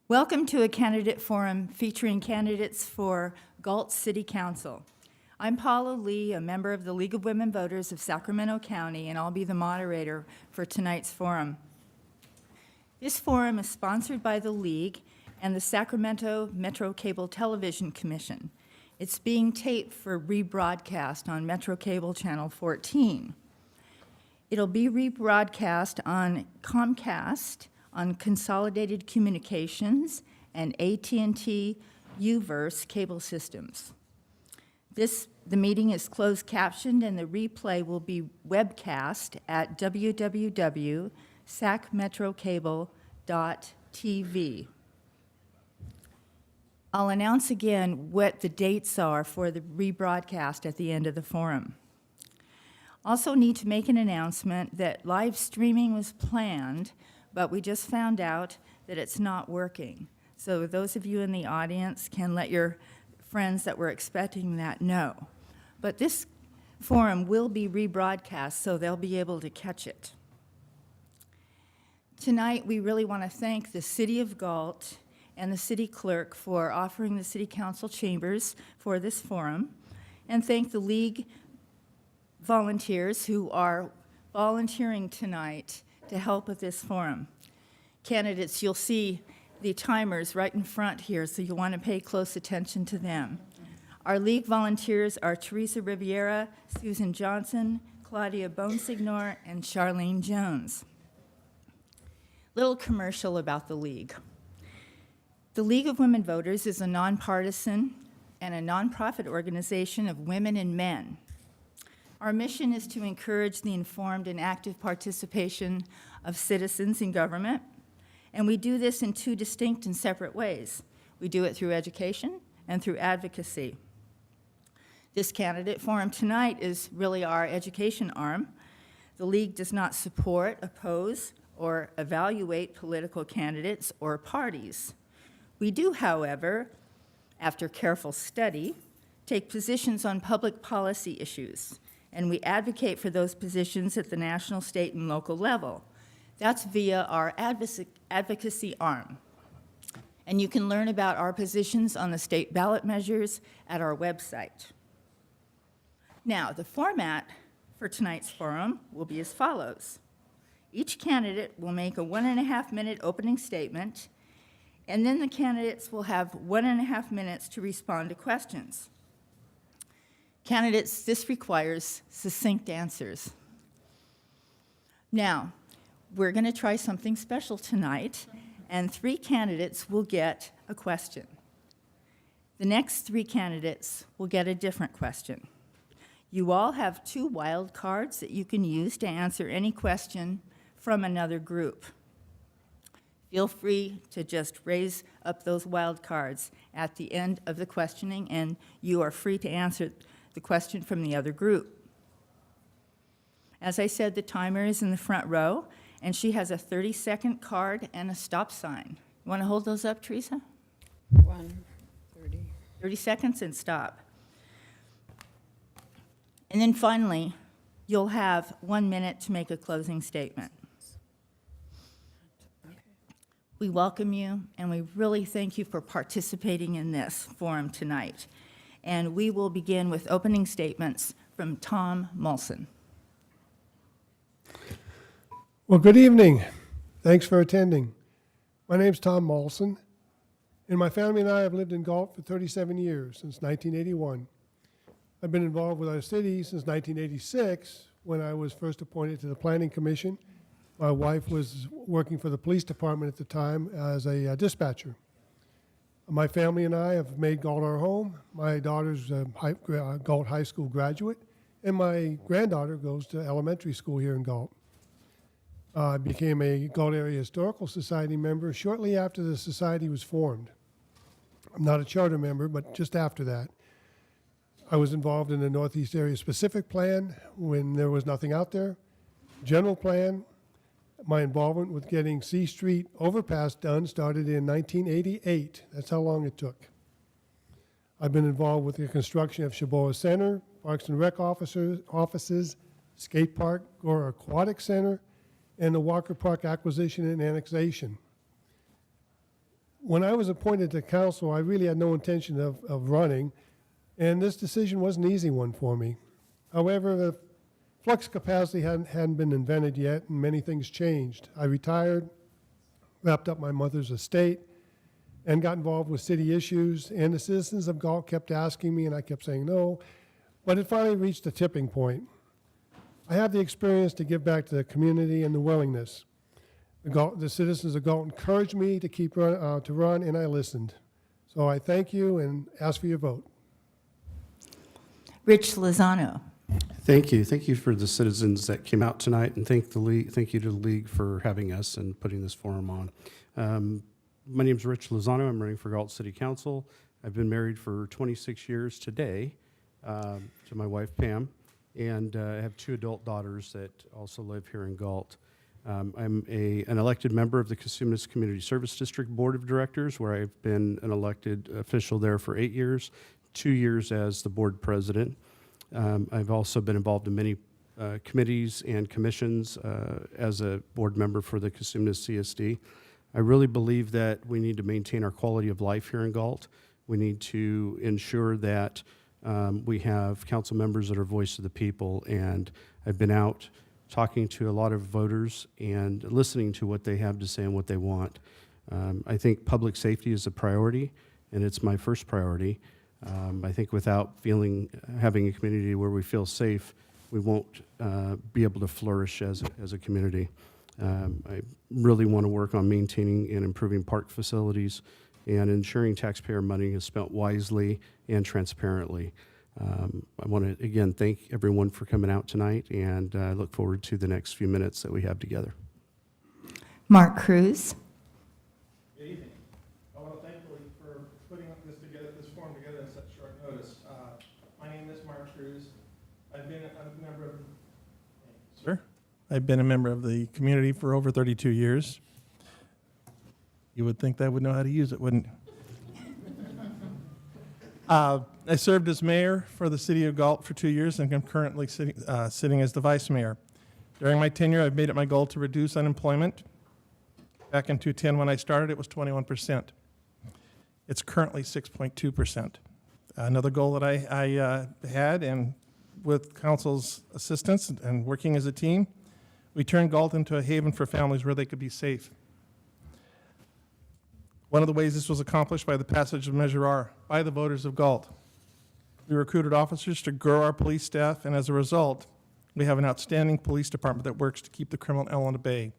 Welcome to a candidate forum featuring candidates for Galt City Council. I'm Paula Lee, a member of the League of Women Voters of Sacramento County, and I'll be the moderator for tonight's forum. This forum is sponsored by the League and the Sacramento Metro Cable Television Commission. It's being taped for rebroadcast on Metro Cable Channel 14. It'll be rebroadcast on Comcast, on Consolidated Communications, and AT&T UVerse cable systems. The meeting is closed captioned, and the replay will be webcast at www.sacmetrocable.tv. I'll announce again what the dates are for the rebroadcast at the end of the forum. Also need to make an announcement that live streaming was planned, but we just found out that it's not working. So those of you in the audience can let your friends that were expecting that know. But this forum will be rebroadcast, so they'll be able to catch it. Tonight, we really want to thank the City of Galt and the City Clerk for offering the City Council chambers for this forum, and thank the League volunteers who are volunteering tonight to help with this forum. Candidates, you'll see the timers right in front here, so you'll want to pay close attention to them. Our League volunteers are Teresa Riviera, Susan Johnson, Claudia Bonsignor, and Charlene Jones. Little commercial about the League. The League of Women Voters is a nonpartisan and a nonprofit organization of women and men. Our mission is to encourage the informed and active participation of citizens in government, and we do this in two distinct and separate ways. We do it through education and through advocacy. This candidate forum tonight is really our education arm. The League does not support, oppose, or evaluate political candidates or parties. We do, however, after careful study, take positions on public policy issues, and we advocate for those positions at the national, state, and local level. That's via our advocacy arm. And you can learn about our positions on the state ballot measures at our website. Now, the format for tonight's forum will be as follows. Each candidate will make a 1.5-minute opening statement, and then the candidates will have 1.5 minutes to respond to questions. Candidates, this requires succinct answers. Now, we're going to try something special tonight, and 3 candidates will get a question. The next 3 candidates will get a different question. You all have 2 wild cards that you can use to answer any question from another group. Feel free to just raise up those wild cards at the end of the questioning, and you are free to answer the question from the other group. As I said, the timer is in the front row, and she has a 30-second card and a stop sign. You want to hold those up, Teresa? 1:30. 30 seconds and stop. And then finally, you'll have 1 minute to make a closing statement. We welcome you, and we really thank you for participating in this forum tonight. And we will begin with opening statements from Tom Molson. Well, good evening. Thanks for attending. My name's Tom Molson, and my family and I have lived in Galt for 37 years, since 1981. I've been involved with our city since 1986, when I was first appointed to the Planning Commission. My wife was working for the police department at the time as a dispatcher. My family and I have made Galt our home. My daughter's a Galt High School graduate, and my granddaughter goes to elementary school here in Galt. I became a Galt Area Historical Society member shortly after the society was formed. I'm not a charter member, but just after that. I was involved in the Northeast Area Specific Plan when there was nothing out there. General Plan, my involvement with getting C Street overpass done started in 1988. That's how long it took. I've been involved with the construction of Shaboa Center, Parks and Rec offices, skate park, Gore Aquatic Center, and the Walker Park acquisition and annexation. when I was appointed to council, I really had no intention of running, and this decision was an easy one for me. However, the flux capacity hadn't been invented yet, and many things changed. I retired, wrapped up my mother's estate, and got involved with city issues, and the citizens of Galt kept asking me, and I kept saying no, but it finally reached a tipping point. I have the experience to give back to the community and the willingness. The citizens of Galt encouraged me to run, and I listened. So I thank you and ask for your vote. Rich Lozano. Thank you. Thank you for the citizens that came out tonight, and thank you to the league for having us and putting this forum on. My name is Rich Lozano. I'm running for Galt City Council. I've been married for 26 years today to my wife, Pam, and I have 2 adult daughters that also live here in Galt. I'm an elected member of the Cosumnes Community Service District Board of Directors, where I've been an elected official there for 8 years, 2 years as the board president. I've also been involved in many committees and commissions as a board member for the Cosumnes CSD. I really believe that we need to maintain our quality of life here in Galt. We need to ensure that we have council members that are voice of the people, and I've been out talking to a lot of voters and listening to what they have to say and what they want. I think public safety is a priority, and it's my first priority. I think without having a community where we feel safe, we won't be able to flourish as a community. I really want to work on maintaining and improving park facilities and ensuring taxpayer money is spent wisely and transparently. I want to, again, thank everyone for coming out tonight, and I look forward to the next few minutes that we have together. Mark Cruz. Good evening. I want to thank you for putting this forum together in such short notice. My name is Mark Cruz. I've been a member of. Sir, I've been a member of the community for over 32 years. You would think that I would know how to use it, wouldn't you? I served as mayor for the city of Galt for 2 years, and I'm currently sitting as the vice mayor. During my tenure, I've made it my goal to reduce unemployment. Back in 2010, when I started, it was 21%. It's currently 6.2%. Another goal that I had, and with council's assistance and working as a team, we turned Galt into a haven for families where they could be safe. One of the ways this was accomplished by the passage of Measure R by the voters of Galt. We recruited officers to grow our police staff, and as a result, we have an outstanding police department that works to keep the criminal element at bay.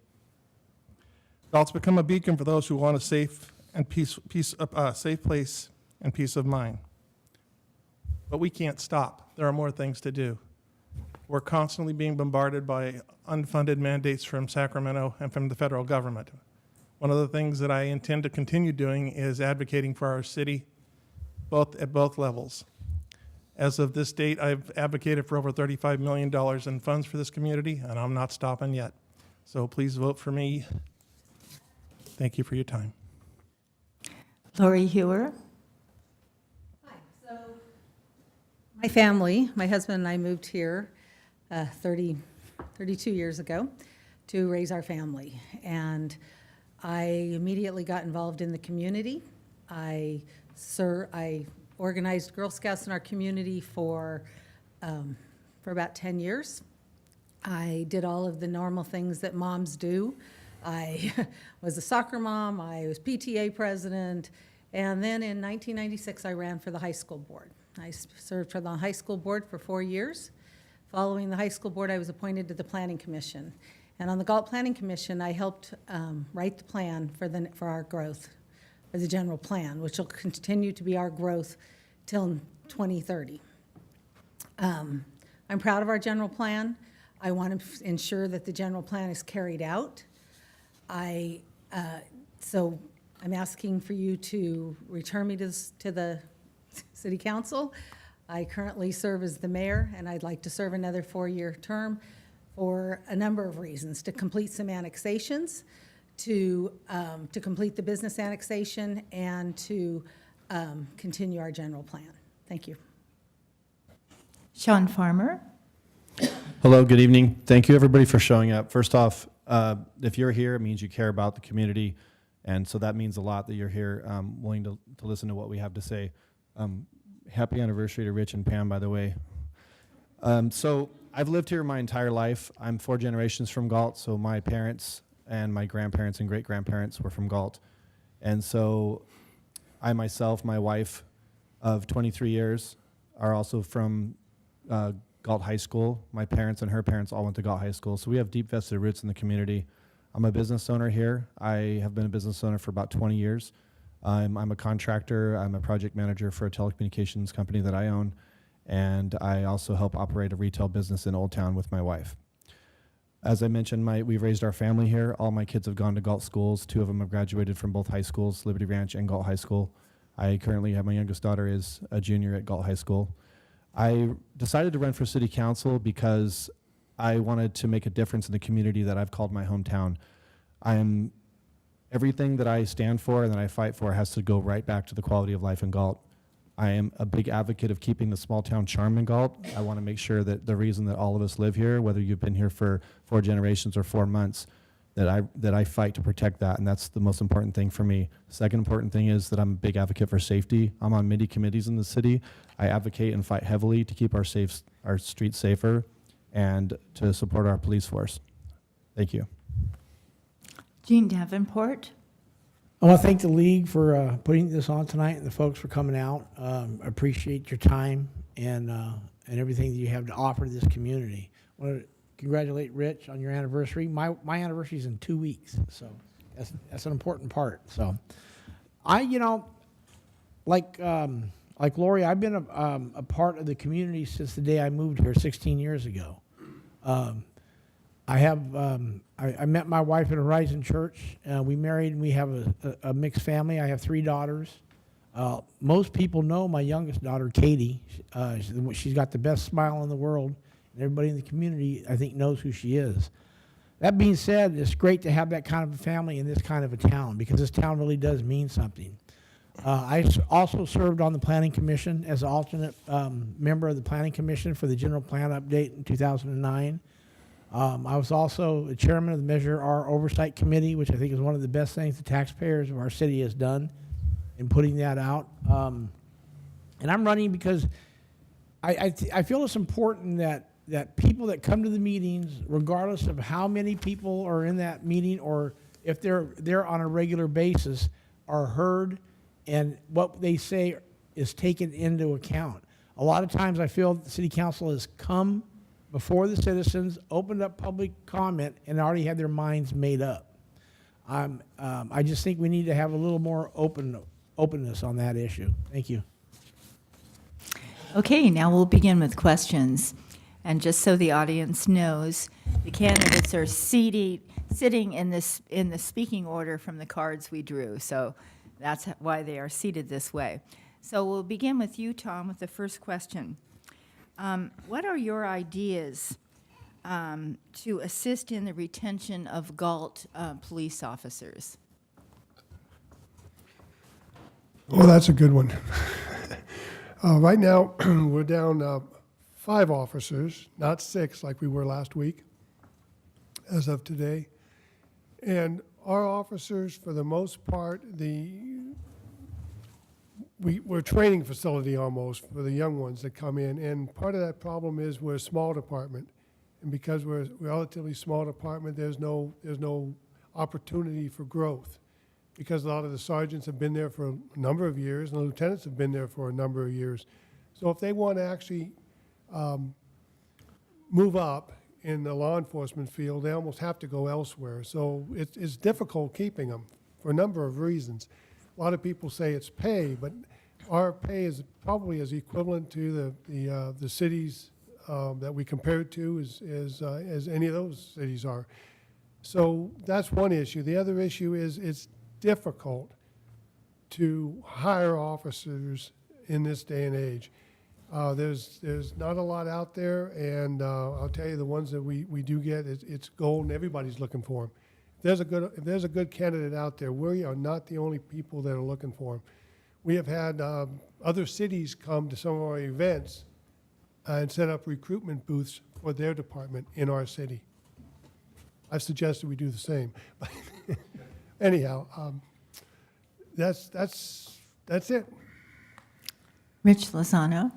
Galt's become a beacon for those who want a safe and safe place and peace of mind. But we can't stop. There are more things to do. We're constantly being bombarded by unfunded mandates from Sacramento and from the federal government. One of the things that I intend to continue doing is advocating for our city at both levels. As of this date, I've advocated for over $35 million in funds for this community, and I'm not stopping yet. So please vote for me. Thank you for your time. Lori Hewer. Hi. So my family, my husband and I moved here 32 years ago to raise our family. And I immediately got involved in the community. I organized Girl Scouts in our community for about 10 years. I did all of the normal things that moms do. I was a soccer mom, I was PTA president, and then in 1996 I ran for the high school board. I served for the high school board for 4 years. Following the high school board, I was appointed to the Planning Commission. And on the Galt Planning Commission, I helped write the plan for our growth, for the general plan, which will continue to be our growth till 2030. I'm proud of our general plan. I want to ensure that the general plan is carried out. So I'm asking for you to return me to the City Council. I currently serve as the mayor, and I'd like to serve another 4-year term for a number of reasons: to complete some annexations, to complete the business annexation, and to continue our general plan. Thank you. Sean Farmer. Hello, good evening. Thank you, everybody, for showing up. First off, if you're here, it means you care about the community. And so that means a lot that you're here, willing to listen to what we have to say. Happy anniversary to Rich and Pam, by the way. So I've lived here my entire life. I'm 4 generations from Galt, so my parents and my grandparents and great-grandparents were from Galt. And so I myself, my wife of 23 years, are also from Galt High School. My parents and her parents all went to Galt High School, so we have deep vested roots in the community. I'm a business owner here. I have been a business owner for about 20 years. I'm a contractor. I'm a project manager for a telecommunications company that I own, and I also help operate a retail business in Old Town with my wife. As I mentioned, we've raised our family here. All my kids have gone to Galt schools. 2 of them have graduated from both high schools, Liberty Ranch and Galt High School. I currently have my youngest daughter is a junior at Galt High School. I decided to run for city council because I wanted to make a difference in the community that I've called my hometown. Everything that I stand for and that I fight for has to go right back to the quality of life in Galt. I am a big advocate of keeping the small town charm in Galt. I want to make sure that the reason that all of us live here, whether you've been here for 4 generations or 4 months, that I fight to protect that, and that's the most important thing for me. Second important thing is that I'm a big advocate for safety. I'm on many committees in the city. I advocate and fight heavily to keep our streets safer and to support our police force. Thank you. Jean Davenport? I want to thank the league for putting this on tonight and the folks for coming out. Appreciate your time and everything that you have to offer to this community. I want to congratulate Rich on your anniversary. My anniversary is in 2 weeks, so that's an important part. So, like Lori, I've been a part of the community since the day I moved here 16 years ago. I met my wife at Horizon Church. We married, and we have a mixed family. I have 3 daughters. Most people know my youngest daughter, Katie. She's got the best smile in the world, and everybody in the community, I think, knows who she is. That being said, it's great to have that kind of a family in this kind of a town, because this town really does mean something. I also served on the Planning Commission as an alternate member of the Planning Commission for the General Plan Update in 2009. I was also the chairman of the Measure R Oversight Committee, which I think is one of the best things the taxpayers of our city has done in putting that out. And I'm running because I feel it's important that people that come to the meetings, regardless of how many people are in that meeting or if they're there on a regular basis, are heard and what they say is taken into account. A lot of times I feel the city council has come before the citizens, opened up public comment, and already had their minds made up. I just think we need to have a little more openness on that issue. Thank you. Okay, now we'll begin with questions. And just so the audience knows, the candidates are sitting in the speaking order from the cards we drew. So that's why they are seated this way. So we'll begin with you, Tom, with the first question. What are your ideas to assist in the retention of Galt police officers? Well, that's a good one. Right now, we're down 5 officers, not 6 like we were last week, as of today. And our officers, for the most part, we're a training facility almost for the young ones that come in. And part of that problem is we're a small department. And because we're a relatively small department, there's no opportunity for growth. Because a lot of the sergeants have been there for a number of years, and the lieutenants have been there for a number of years. So if they want to actually move up in the law enforcement field, they almost have to go elsewhere. So it's difficult keeping them for a number of reasons. A lot of people say it's pay, but our pay is probably as equivalent to the cities that we compare it to as any of those cities are. So that's one issue. The other issue is it's difficult to hire officers in this day and age. There's not a lot out there, and I'll tell you, the ones that we do get, it's gold, and everybody's looking for them. If there's a good candidate out there, we are not the only people that are looking for them. We have had other cities come to some of our events and set up recruitment booths for their department in our city. I've suggested we do the same. Anyhow, that's it. Rich Lozano?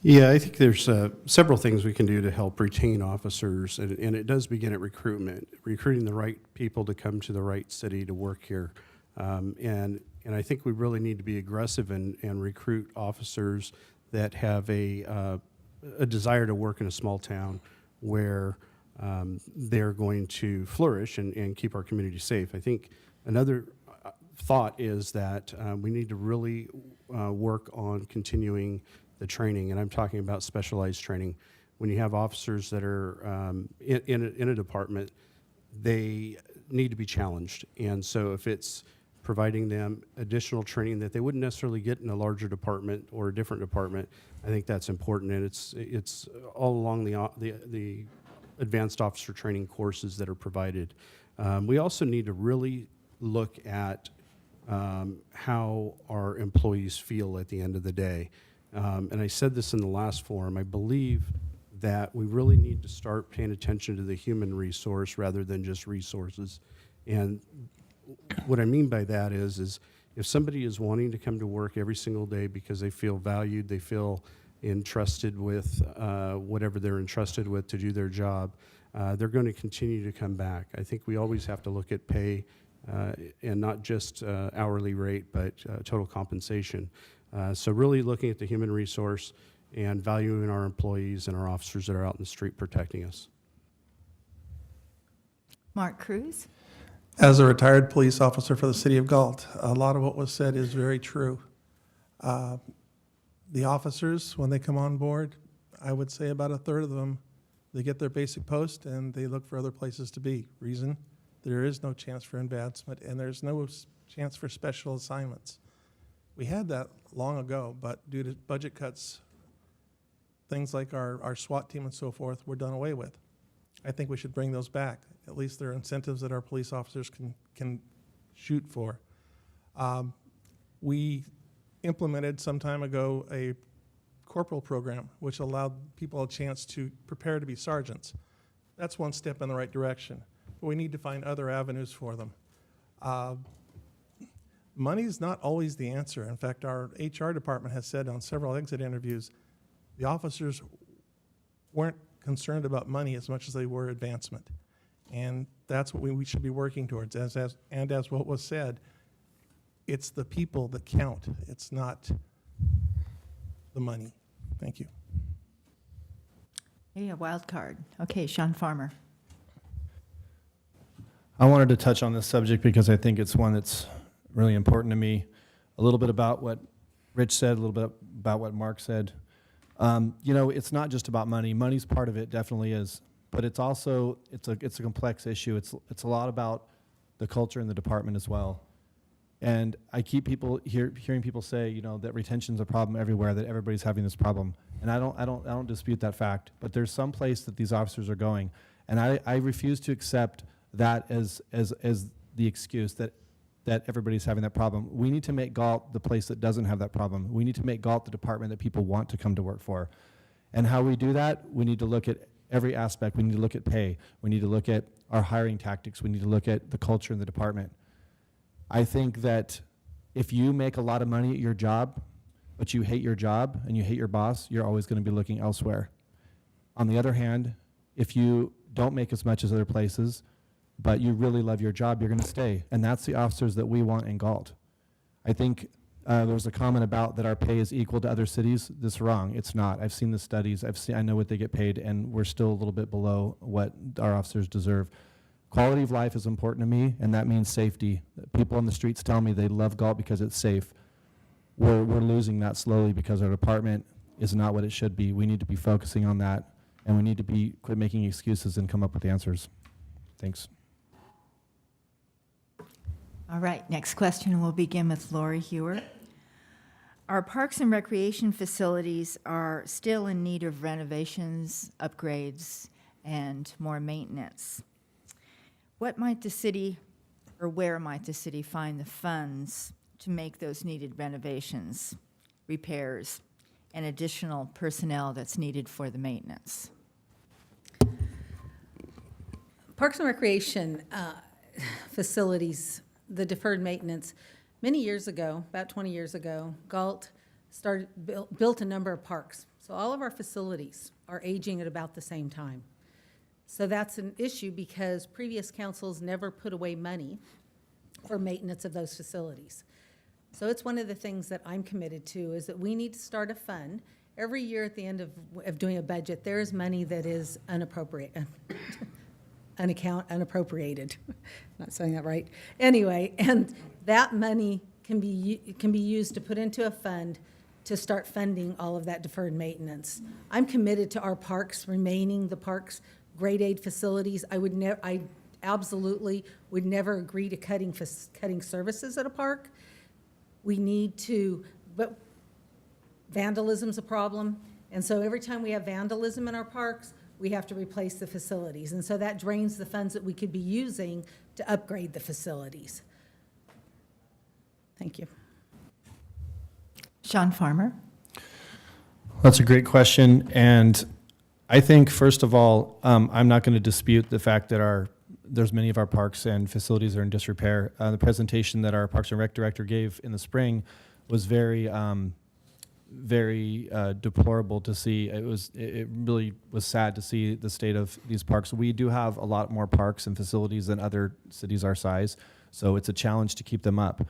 Yeah, I think there's several things we can do to help retain officers, and it does begin at recruitment, recruiting the right people to come to the right city to work here. And I think we really need to be aggressive and recruit officers that have a desire to work in a small town where they're going to flourish and keep our community safe. I think another thought is that we need to really work on continuing the training, and I'm talking about specialized training. When you have officers that are in a department, they need to be challenged. And so if it's providing them additional training that they wouldn't necessarily get in a larger department or a different department, I think that's important. And it's all along the advanced officer training courses that are provided. We also need to really look at how our employees feel at the end of the day. And I said this in the last forum, I believe that we really need to start paying attention to the human resource rather than just resources. And what I mean by that is if somebody is wanting to come to work every single day because they feel valued, they feel entrusted with whatever they're entrusted with to do their job, they're going to continue to come back. I think we always have to look at pay and not just hourly rate, but total compensation. So really looking at the human resource and valuing our employees and our officers that are out in the street protecting us. Mark Cruz? As a retired police officer for the city of Galt, a lot of what was said is very true. The officers, when they come on board, I would say about a third of them, they get their basic post and they look for other places to be. Reason? There is no chance for advancement and there's no chance for special assignments. We had that long ago, but due to budget cuts, things like our SWAT team and so forth were done away with. I think we should bring those back. At least there are incentives that our police officers can shoot for. We implemented some time ago a corporal program, which allowed people a chance to prepare to be sergeants. That's one step in the right direction. But we need to find other avenues for them. Money is not always the answer. In fact, our HR department has said on several exit interviews, the officers weren't concerned about money as much as they were advancement. And that's what we should be working towards. As what was said, it's the people that count. It's not the money. Thank you. Hey, a wild card. Okay, Sean Farmer. I wanted to touch on this subject because I think it's one that's really important to me. A little bit about what Rich said, a little bit about what Mark said. You know, it's not just about money. Money's part of it, definitely is. But it's also, it's a complex issue. It's a lot about the culture in the department as well. And I keep hearing people say, you know, that retention's a problem everywhere, that everybody's having this problem. And I don't dispute that fact. But there's some place that these officers are going. And I refuse to accept that as the excuse that everybody's having that problem. We need to make Galt the place that doesn't have that problem. We need to make Galt the department that people want to come to work for. And how we do that, we need to look at every aspect. We need to look at pay. We need to look at our hiring tactics. We need to look at the culture in the department. I think that if you make a lot of money at your job, but you hate your job and you hate your boss, you're always going to be looking elsewhere. On the other hand, if you don't make as much as other places, but you really love your job, you're going to stay. And that's the officers that we want in Galt. I think there was a comment about that our pay is equal to other cities. This is wrong. It's not. I've seen the studies. I know what they get paid, and we're still a little bit below what our officers deserve. Quality of life is important to me, and that means safety. People on the streets tell me they love Galt because it's safe. We're losing that slowly because our department is not what it should be. We need to be focusing on that, and we need to quit making excuses and come up with answers. Thanks. All right, next question will begin with Lori Hewer. Our parks and recreation facilities are still in need of renovations, upgrades, and more maintenance. What might the city, or where might the city find the funds to make those needed renovations, repairs, and additional personnel that's needed for the maintenance? Parks and Recreation facilities, the deferred maintenance, Many years ago, about 20 years ago, Galt built a number of parks. So all of our facilities are aging at about the same time. So that's an issue because previous councils never put away money for maintenance of those facilities. So it's one of the things that I'm committed to, is that we need to start a fund. Every year at the end of doing a budget, there is money that is unappropriated. Not saying that right. Anyway, and that money can be used to put into a fund to start funding all of that deferred maintenance. I'm committed to our parks remaining the parks grade A facilities. I absolutely would never agree to cutting services at a park. We need to, but vandalism's a problem, and so every time we have vandalism in our parks, we have to replace the facilities, and so that drains the funds that we could be using to upgrade the facilities. Thank you. Sean Farmer. That's a great question, and I think, first of all, I'm not going to dispute the fact that there's many of our parks and facilities are in disrepair. The presentation that our Parks and Rec director gave in the spring was very deplorable to see. It really was sad to see the state of these parks. We do have a lot more parks and facilities than other cities our size, so it's a challenge to keep them up.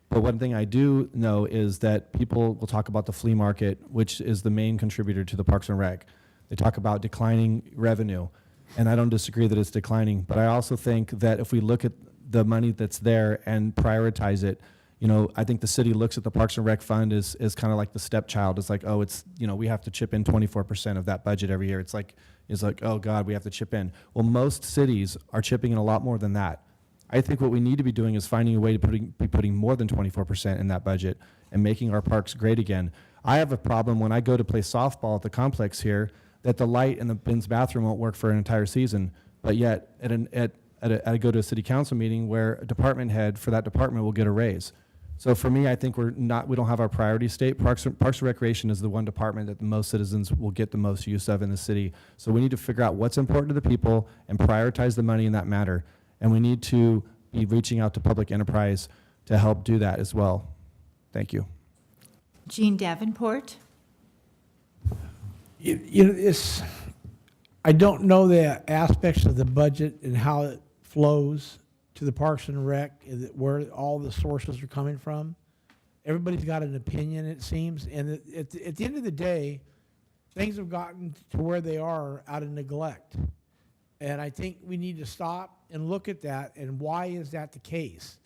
But one thing I do know is that people will talk about the flea market, which is the main contributor to the Parks and Rec. They talk about declining revenue, and I don't disagree that it's declining, but I also think that if we look at the money that's there and prioritize it, I think the city looks at the Parks and Rec fund as kind of like the stepchild. It's like, oh, we have to chip in 24% of that budget every year. It's like, oh God, we have to chip in. Well, most cities are chipping in a lot more than that. I think what we need to be doing is finding a way to be putting more than 24% in that budget and making our parks great again. I have a problem when I go to play softball at the complex here that the light in the men's bathroom won't work for an entire season, but yet I go to a city council meeting where a department head for that department will get a raise. So for me, I think we don't have our priority state. Parks and Recreation is the one department that most citizens will get the most use of in the city. So we need to figure out what's important to the people and prioritize the money in that matter. And we need to be reaching out to public enterprise to help do that as well. Thank you. Jean Davenport. I don't know the aspects of the budget and how it flows to the Parks and Rec, where all the sources are coming from. Everybody's got an opinion, it seems, and at the end of the day, things have gotten to where they are out of neglect. And I think we need to stop and look at that, and why is that the case?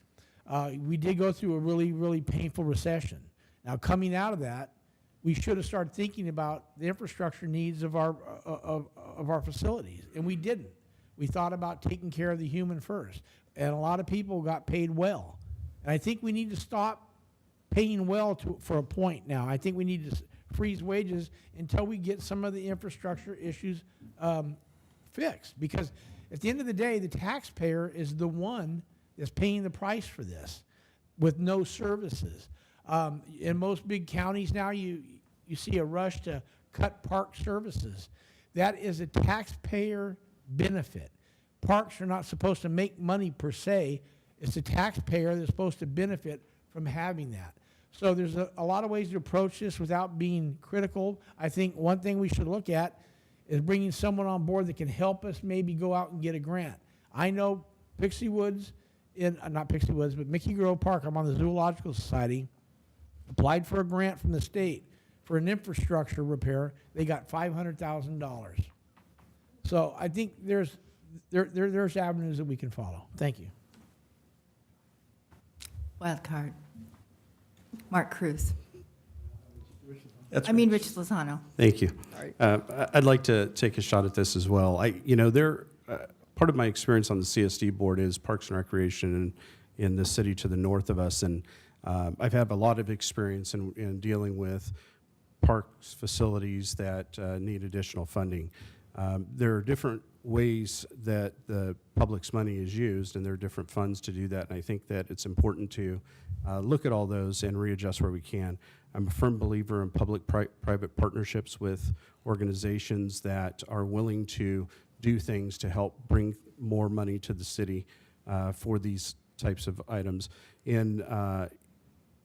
We did go through a really, really painful recession. Now, coming out of that, we should have started thinking about the infrastructure needs of our facilities, and we didn't. We thought about taking care of the human first, and a lot of people got paid well. And I think we need to stop paying well for a point now. I think we need to freeze wages until we get some of the infrastructure issues fixed, because at the end of the day, the taxpayer is the one that's paying the price for this with no services. In most big counties now, you see a rush to cut park services. That is a taxpayer benefit. Parks are not supposed to make money per se. It's the taxpayer that's supposed to benefit from having that. So there's a lot of ways to approach this without being critical. I think one thing we should look at is bringing someone on board that can help us maybe go out and get a grant. I know Pixie Woods, not Pixie Woods, but Mickey Grove Park, I'm on the Zoological Society, applied for a grant from the state for an infrastructure repair. They got $500,000. So I think there's avenues that we can follow. Thank you. Wild card. Mark Cruz. That's Rich Lozano. Thank you. I'd like to take a shot at this as well. Part of my experience on the CSD board is Parks and Recreation in the city to the north of us, and I've had a lot of experience in dealing with parks facilities that need additional funding. There are different ways that the public's money is used, and there are different funds to do that, and I think that it's important to look at all those and readjust where we can. I'm a firm believer in public-private partnerships with organizations that are willing to do things to help bring more money to the city for these types of items. In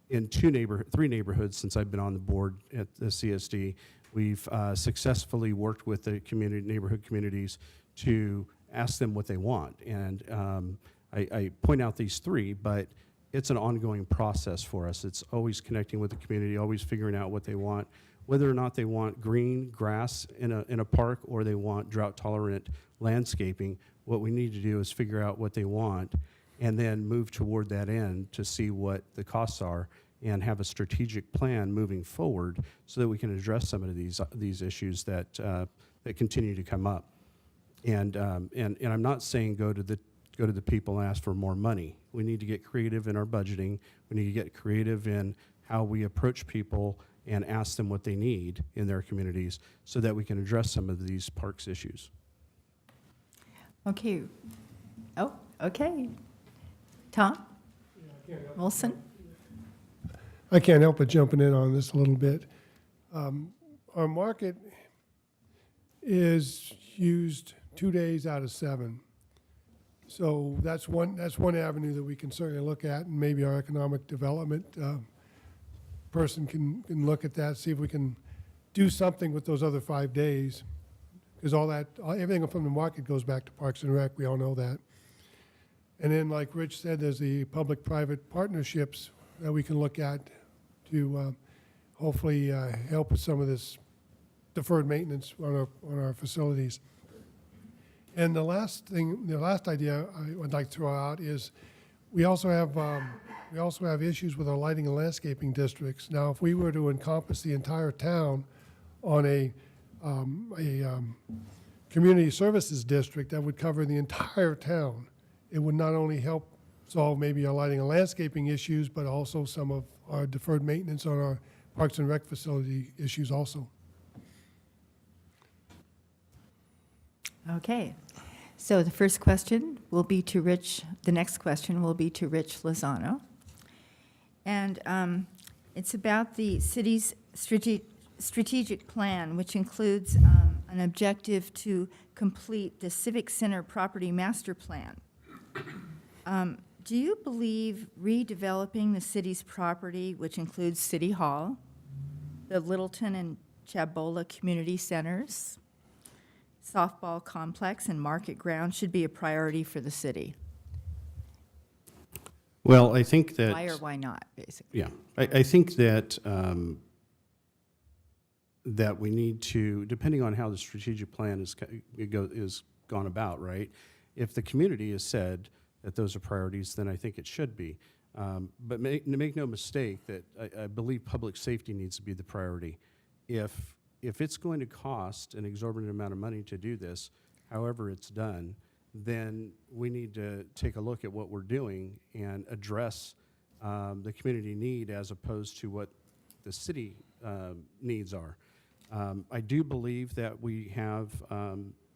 in three neighborhoods since I've been on the board at the CSD. We've successfully worked with the neighborhood communities to ask them what they want. And I point out these three, but it's an ongoing process for us. It's always connecting with the community, always figuring out what they want, whether or not they want green grass in a park or they want drought-tolerant landscaping. What we need to do is figure out what they want and then move toward that end to see what the costs are and have a strategic plan moving forward so that we can address some of these issues that that continue to come up. And I'm not saying go to the people and ask for more money. We need to get creative in our budgeting. We need to get creative in how we approach people and ask them what they need in their communities so that we can address some of these parks issues. Okay. Oh, okay. Tom? Wilson? I can't help but jumping in on this a little bit. Our market is used 2 days out of 7. So that's one avenue that we can certainly look at, and maybe our economic development person can look at that, see if we can do something with those other 5 days, because everything from the market goes back to Parks and Rec. We all know that. And then, like Rich said, there's the public-private partnerships that we can look at to hopefully help with some of this deferred maintenance on our facilities. And the last idea I would like to throw out is we also have issues with our lighting and landscaping districts. Now, if we were to encompass the entire town on a community services district that would cover the entire town, it would not only help solve maybe our lighting and landscaping issues, but also some of our deferred maintenance on our Parks and Rec facility issues also. Okay. So the first question will be to Rich, the next question will be to Rich Lozano. And it's about the city's strategic plan, which includes an objective to complete the Civic Center property master plan. Do you believe redeveloping the city's property, which includes City Hall, the Littleton and Chabola community centers, softball complex, and market ground should be a priority for the city? Well, I think that... Why or why not, basically? Yeah, I think that that we need to, depending on how the strategic plan is gone about, right? If the community has said that those are priorities, then I think it should be. But make no mistake that I believe public safety needs to be the priority. If it's going to cost an exorbitant amount of money to do this, however it's done, then we need to take a look at what we're doing and address the community need as opposed to what the city needs are. I do believe that we have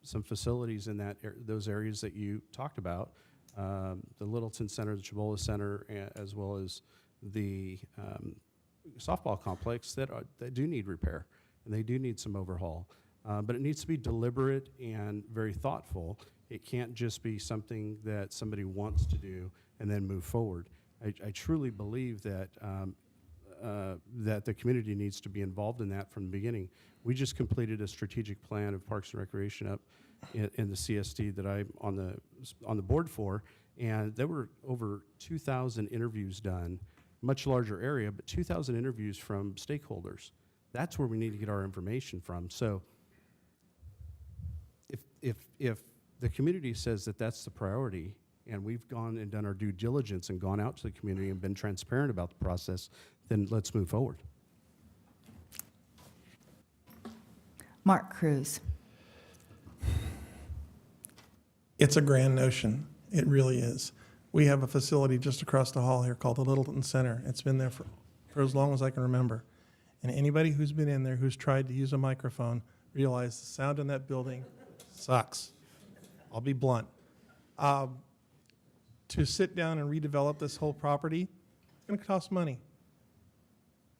some facilities in those areas that you talked about, the Littleton Center, the Chabola Center, as well as the softball complex that do need repair, and they do need some overhaul. But it needs to be deliberate and very thoughtful. It can't just be something that somebody wants to do and then move forward. I truly believe that that the community needs to be involved in that from the beginning. We just completed a strategic plan of Parks and Recreation up in the CSD that I'm on the board for, and there were over 2,000 interviews done, much larger area, but 2,000 interviews from stakeholders. That's where we need to get our information from. So if the community says that that's the priority, and we've gone and done our due diligence and gone out to the community and been transparent about the process, then let's move forward. Mark Cruz. It's a grand notion. It really is. We have a facility just across the hall here called the Littleton Center. It's been there for as long as I can remember. And anybody who's been in there who's tried to use a microphone realize the sound in that building sucks. I'll be blunt. To sit down and redevelop this whole property, it's going to cost money.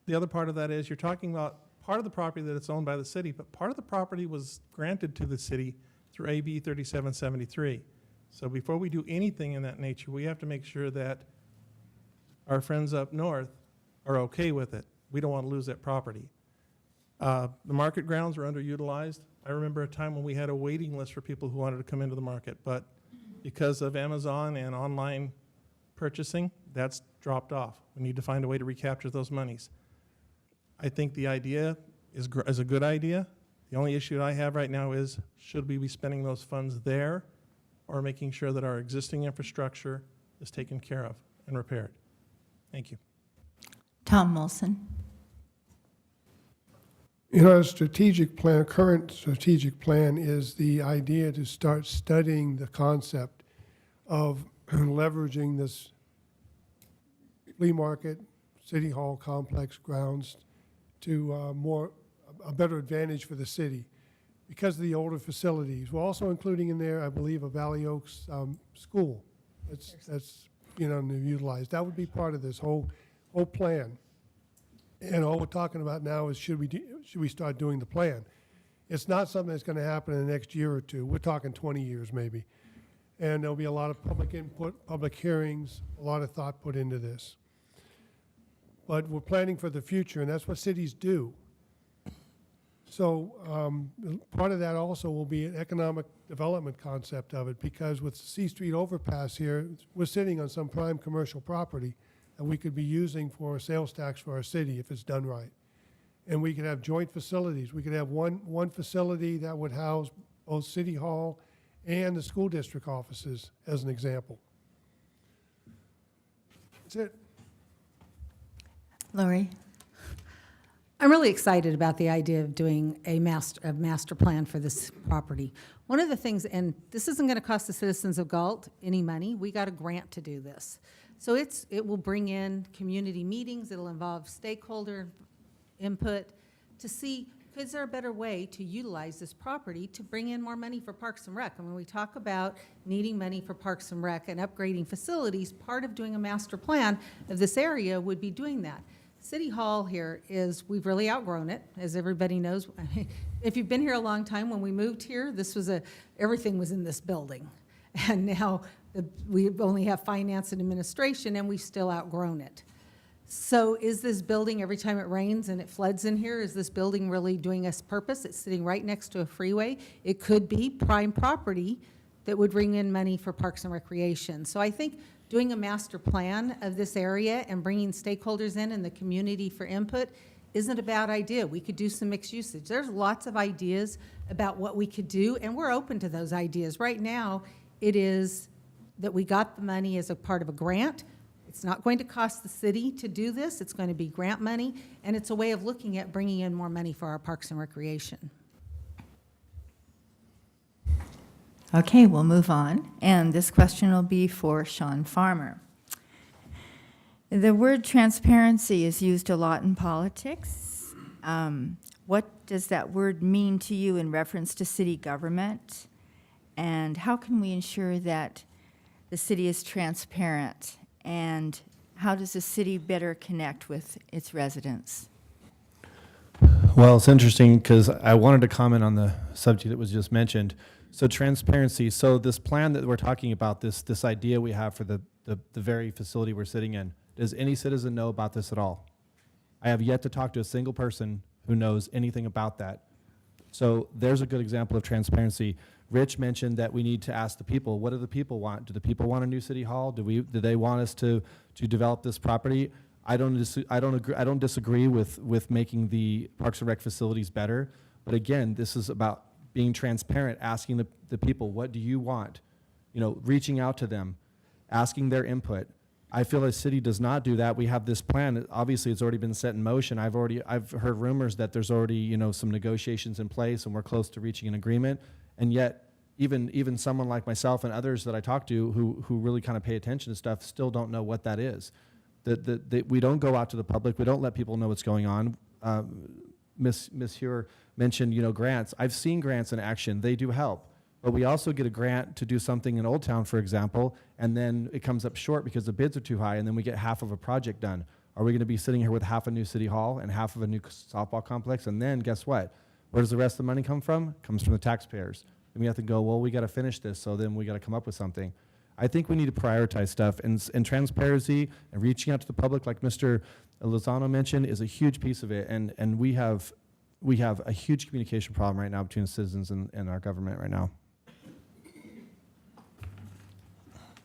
The other part of that is you're talking about part of the property that it's owned by the city, but part of the property was granted to the city through AB 3773. So before we do anything in that nature, we have to make sure that our friends up north are okay with it. We don't want to lose that property. The market grounds are underutilized. I remember a time when we had a waiting list for people who wanted to come into the market, but because of Amazon and online purchasing, that's dropped off. We need to find a way to recapture those monies. I think the idea is a good idea. The only issue I have right now is, should we be spending those funds there or making sure that our existing infrastructure is taken care of and repaired? Thank you. Tom Molson. In our strategic plan, current strategic plan is the idea to start studying the concept of leveraging this flea market, city hall complex grounds to a better advantage for the city because of the older facilities. We're also including in there, I believe, a Valley Oaks school that's utilized. That would be part of this whole plan. And all we're talking about now is should we start doing the plan? It's not something that's going to happen in the next year or two. We're talking 20 years maybe. And there'll be a lot of public input, public hearings, a lot of thought put into this. But we're planning for the future, and that's what cities do. So part of that also will be an economic development concept of it, because with C Street overpass here, we're sitting on some prime commercial property that we could be using for a sales tax for our city if it's done right. And we could have joint facilities. We could have one facility that would house both City Hall and the school district offices, as an example. That's it. Lori. I'm really excited about the idea of doing a master plan for this property. One of the things, and this isn't going to cost the citizens of Galt any money. We got a grant to do this. So it will bring in community meetings. It'll involve stakeholder input to see, is there a better way to utilize this property to bring in more money for Parks and Rec? And when we talk about needing money for Parks and Rec and upgrading facilities, part of doing a master plan of this area would be doing that. City Hall here we've really outgrown it, as everybody knows. If you've been here a long time, when we moved here, everything was in this building. And now we only have finance and administration, and we've still outgrown it. So is this building, every time it rains and it floods in here, is this building really doing its purpose? It's sitting right next to a freeway. It could be prime property that would bring in money for Parks and Recreation. So I think doing a master plan of this area and bringing stakeholders in and the community for input isn't a bad idea. We could do some mixed usage. There's lots of ideas about what we could do, and we're open to those ideas. Right now, it is that we got the money as a part of a grant. It's not going to cost the city to do this. It's going to be grant money, and it's a way of looking at bringing in more money for our Parks and Recreation. Okay, we'll move on. And this question will be for Sean Farmer. The word transparency is used a lot in politics. What does that word mean to you in reference to city government? And how can we ensure that the city is transparent? And how does the city better connect with its residents? Well, it's interesting because I wanted to comment on the subject that was just mentioned. So transparency. So this plan that we're talking about, this idea we have for the very facility we're sitting in, does any citizen know about this at all? I have yet to talk to a single person who knows anything about that. So there's a good example of transparency. Rich mentioned that we need to ask the people, what do the people want? Do the people want a new city hall? Do they want us to develop this property? I don't disagree with making the Parks and Rec facilities better. But again, this is about being transparent, asking the people, what do you want? Reaching out to them, asking their input. I feel a city does not do that. We have this plan. Obviously, it's already been set in motion. I've heard rumors that there's already some negotiations in place, and we're close to reaching an agreement. And yet, even someone like myself and others that I talk to who really kind of pay attention to stuff still don't know what that is. That we don't go out to the public. We don't let people know what's going on. Ms. Hure mentioned, grants. I've seen grants in action. They do help. But we also get a grant to do something in Old Town, for example, and then it comes up short because the bids are too high, and then we get half of a project done. Are we going to be sitting here with half a new city hall and half of a new softball complex? And then guess what? Where does the rest of the money come from? It comes from the taxpayers. And we have to go, well, we got to finish this, so then we got to come up with something. I think we need to prioritize stuff, and transparency and reaching out to the public, like Mr. Lozano mentioned, is a huge piece of it, and we have a huge communication problem right now between the citizens and our government right now.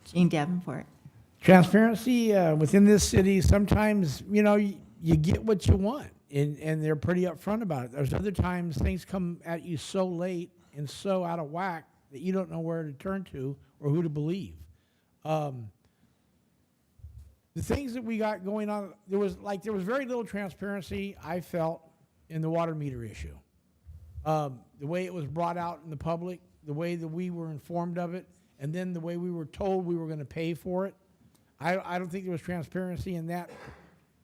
Jean Davenport. Transparency within this city, sometimes, you know, you get what you want, and they're pretty upfront about it. There's other times things come at you so late and so out of whack that you don't know where to turn to or who to believe. The things that we got going on, there was very little transparency, I felt, in the water meter issue. The way it was brought out in the public, the way that we were informed of it, and then the way we were told we were going to pay for it. I don't think there was transparency in that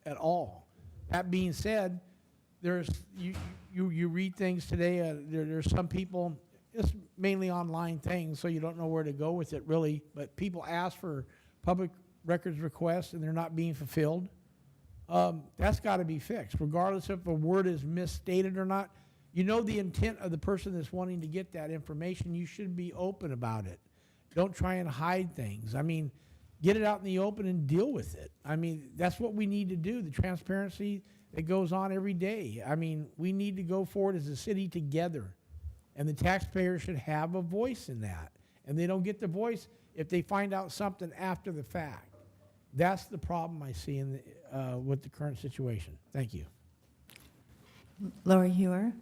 at all. That being said, there's you read things today. There's some people, it's mainly online things, so you don't know where to go with it really. But people ask for public records requests and they're not being fulfilled. That's got to be fixed, regardless if a word is misstated or not. You know the intent of the person that's wanting to get that information. You should be open about it. Don't try and hide things. I mean, get it out in the open and deal with it. I mean, that's what we need to do, the transparency that goes on every day. I mean, we need to go forward as a city together, and the taxpayers should have a voice in that. And they don't get the voice if they find out something after the fact. That's the problem I see in with the current situation. Thank you. Lori Hewer.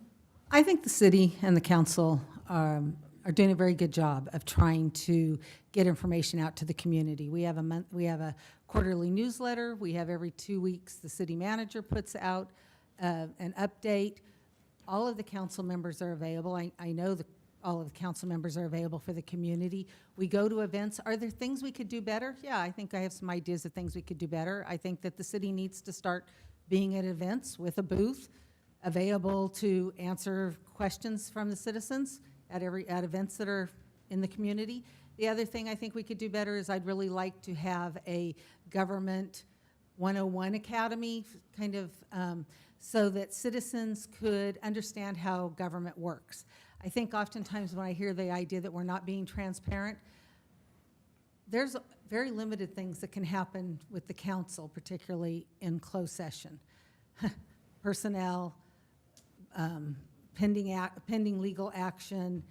I think the city and the council are doing a very good job of trying to get information out to the community. We have a quarterly newsletter. We have every 2 weeks the city manager puts out an update. All of the council members are available. I know all of the council members are available for the community. We go to events. Are there things we could do better? Yeah, I think I have some ideas of things we could do better. I think that the city needs to start being at events with a booth available to answer questions from the citizens at events that are in the community. The other thing I think we could do better is I'd really like to have a government 101 academy, kind of, so that citizens could understand how government works. I think oftentimes when I hear the idea that we're not being transparent, there's very limited things that can happen with the council, particularly in closed session. Personnel, pending legal action,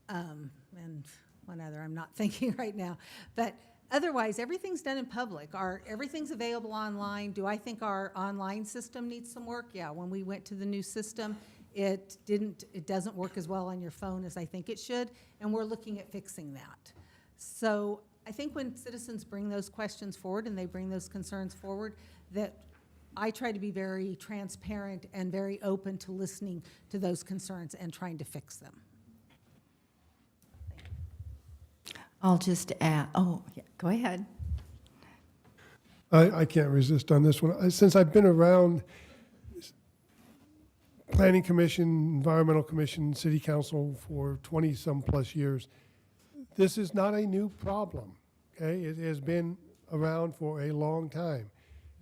and one other I'm not thinking right now. But otherwise, everything's done in public. Everything's available online. Do I think our online system needs some work? Yeah, when we went to the new system, it doesn't work as well on your phone as I think it should, and we're looking at fixing that. So I think when citizens bring those questions forward and they bring those concerns forward, that I try to be very transparent and very open to listening to those concerns and trying to fix them. I'll just add, yeah, go ahead. I can't resist on this one. Since I've been around Planning Commission, Environmental Commission, City Council for 20-some plus years, this is not a new problem, okay? It has been around for a long time.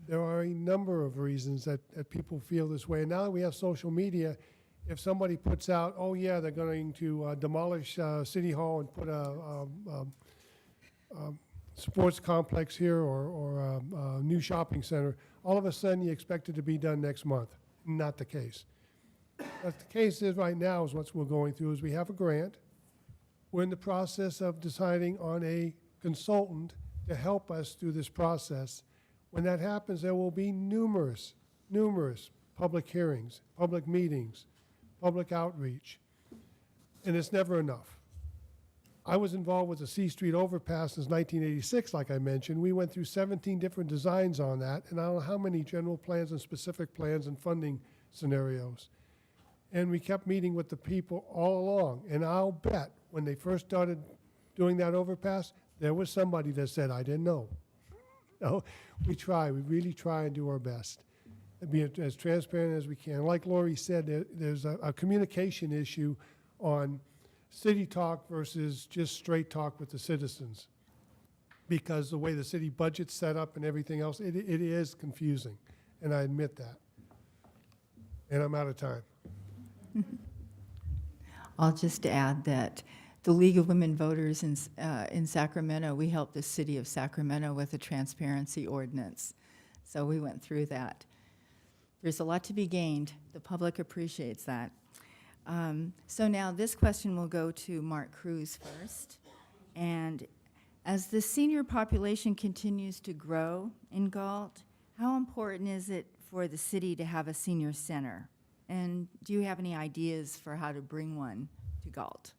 There are a number of reasons that people feel this way. And now that we have social media, if somebody puts out, oh yeah, they're going to demolish City Hall and put a sports complex here or a new shopping center, all of a sudden you expect it to be done next month. Not the case. What the case is right now is what we're going through is we have a grant. We're in the process of deciding on a consultant to help us through this process. When that happens, there will be numerous public hearings, public meetings, public outreach, and it's never enough. I was involved with the C Street overpass since 1986, like I mentioned. We went through 17 different designs on that, and I don't know how many general plans and specific plans and funding scenarios. And we kept meeting with the people all along, and I'll bet when they first started doing that overpass, there was somebody that said, I didn't know. No, we really try and do our best. Be as transparent as we can. Like Lori said, there's a communication issue on city talk versus just straight talk with the citizens. Because the way the city budget's set up and everything else, it is confusing, and I admit that. And I'm out of time. I'll just add that the League of Women Voters in Sacramento, we helped the city of Sacramento with a transparency ordinance. So we went through that. There's a lot to be gained. The public appreciates that. So now this question will go to Mark Cruz first. And as the senior population continues to grow in Galt, how important is it for the city to have a senior center? And do you have any ideas for how to bring one to Galt?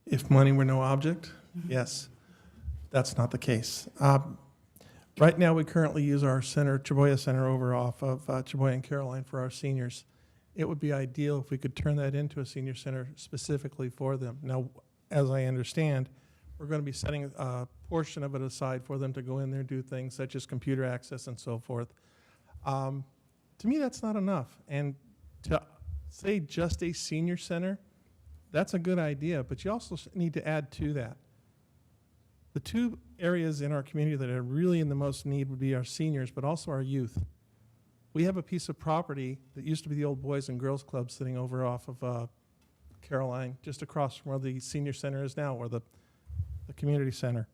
If money were no object, yes, that's not the case. Right now, we currently use our center, Chaboya Center, over off of Chaboya and Caroline for our seniors. It would be ideal if we could turn that into a senior center specifically for them. Now, as I understand, we're going to be setting a portion of it aside for them to go in there and do things such as computer access and so forth. To me, that's not enough. And to say just a senior center, that's a good idea, but you also need to add to that. The two areas in our community that are really in the most need would be our seniors, but also our youth. We have a piece of property that used to be the old Boys and Girls Club sitting over off of Caroline, just across from where the senior center is now, or the community center.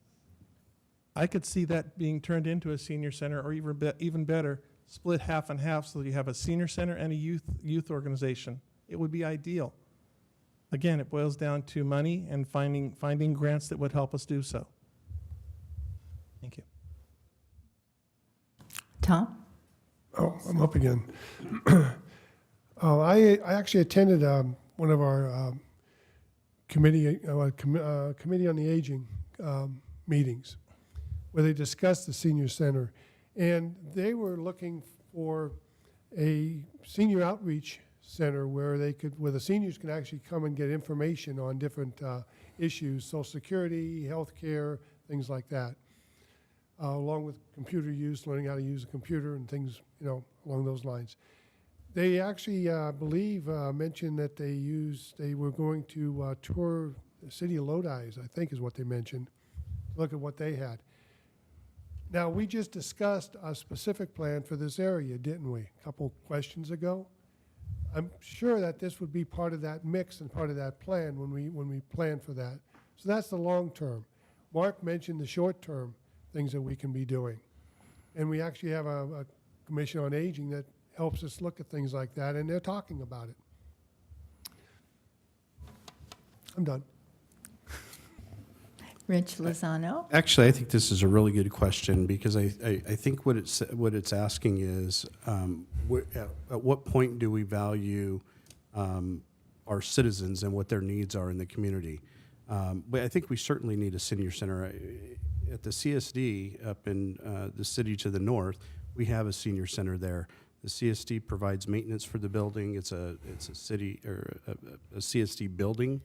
I could see that being turned into a senior center, or even better, split half and half so that you have a senior center and a youth organization. It would be ideal. Again, it boils down to money and finding grants that would help us do so. Thank you. Tom? Oh, I'm up again. I actually attended one of our committee on the aging meetings where they discussed the senior center, and they were looking for a senior outreach center where the seniors can actually come and get information on different issues, Social Security, health care, things like that. Along with computer use, learning how to use a computer and things, along those lines. They actually, mentioned that they were going to tour the city of Lodi, I think is what they mentioned, look at what they had. Now, we just discussed a specific plan for this area, didn't we, a couple questions ago? I'm sure that this would be part of that mix and part of that plan when we plan for that. So that's the long term. Mark mentioned the short term things that we can be doing. And we actually have a commission on aging that helps us look at things like that, and they're talking about it. I'm done. Rich Lozano? Actually, I think this is a really good question because I think what it's asking is at what point do we value our citizens and what their needs are in the community? But I think we certainly need a senior center. At the CSD up in the city to the north, we have a senior center there. The CSD provides maintenance for the building. It's a city or a CSD building.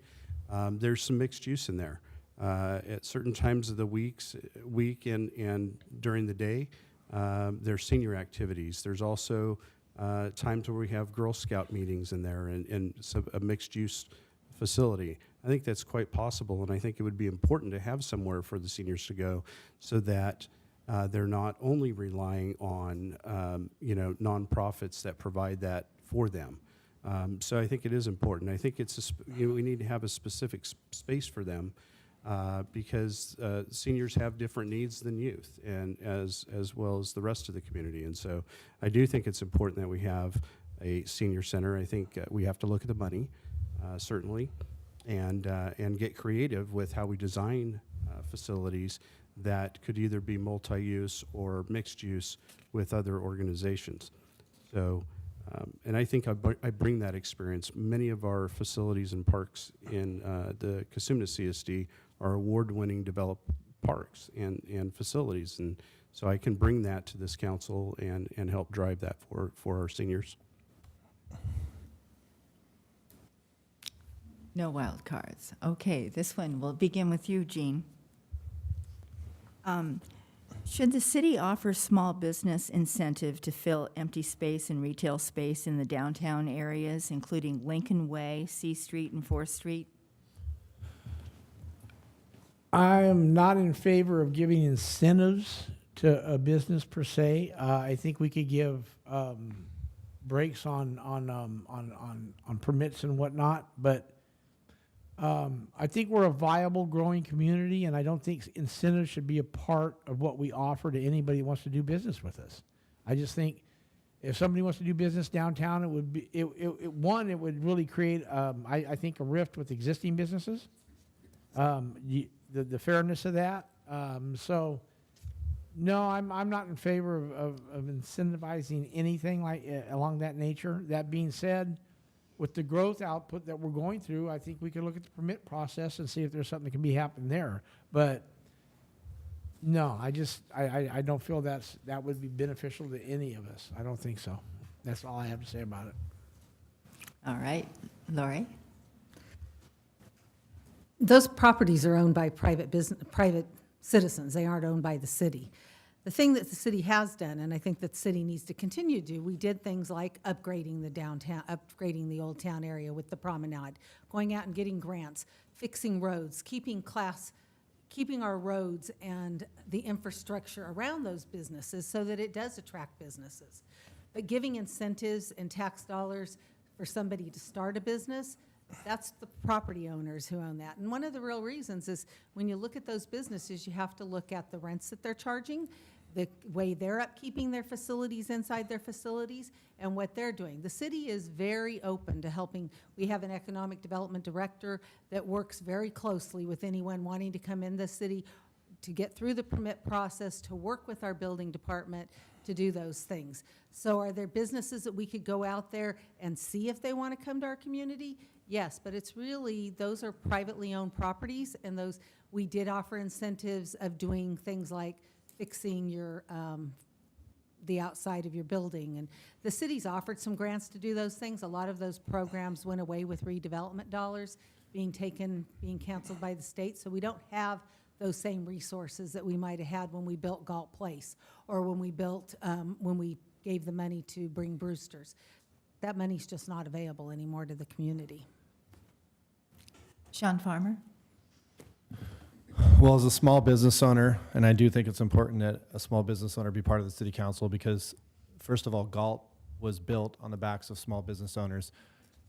There's some mixed use in there. At certain times of the week and during the day, there's senior activities. There's also times where we have Girl Scout meetings in there and a mixed use facility. I think that's quite possible, and I think it would be important to have somewhere for the seniors to go so that they're not only relying on nonprofits that provide that for them. So I think it is important. I think we need to have a specific space for them because seniors have different needs than youth, and as well as the rest of the community. And so I do think it's important that we have a senior center. I think we have to look at the money, certainly, and get creative with how we design facilities that could either be multi-use or mixed use with other organizations. So, and I think I bring that experience. Many of our facilities and parks in the Cosumnes CSD are award-winning developed parks and facilities, and so I can bring that to this council and help drive that for our seniors. No wild cards. Okay, this one, we'll begin with you, Jean. Should the city offer small business incentive to fill empty space and retail space in the downtown areas, including Lincoln Way, C Street, and 4th Street? I am not in favor of giving incentives to a business per se. I think we could give breaks on permits and whatnot, but I think we're a viable, growing community, and I don't think incentives should be a part of what we offer to anybody who wants to do business with us. I just think if somebody wants to do business downtown, it would be, one, it would really create, I think, a rift with existing businesses. The fairness of that. So, no, I'm not in favor of incentivizing anything like along that nature. That being said, with the growth output that we're going through, I think we could look at the permit process and see if there's something that can be happening there. But no, I don't feel that would be beneficial to any of us. I don't think so. That's all I have to say about it. All right, Lori? Those properties are owned by private citizens. They aren't owned by the city. The thing that the city has done, and I think that the city needs to continue to do, we did things like upgrading the downtown, upgrading the old town area with the promenade, going out and getting grants, fixing roads, keeping our roads and the infrastructure around those businesses so that it does attract businesses. But giving incentives and tax dollars for somebody to start a business, that's the property owners who own that. And one of the real reasons is when you look at those businesses, you have to look at the rents that they're charging, the way they're upkeeping their facilities inside their facilities, and what they're doing. The city is very open to helping. We have an economic development director that works very closely with anyone wanting to come in the city to get through the permit process, to work with our building department to do those things. So are there businesses that we could go out there and see if they want to come to our community? Yes, but it's really, those are privately owned properties, and those, we did offer incentives of doing things like fixing your, the outside of your building. And the city's offered some grants to do those things. A lot of those programs went away with redevelopment dollars being canceled by the state. So we don't have those same resources that we might have had when we built Galt Place, or when we built, when we gave the money to bring Brewster's. That money's just not available anymore to the community. Sean Farmer? Well, as a small business owner, and I do think it's important that a small business owner be part of the city council because, first of all, Galt was built on the backs of small business owners.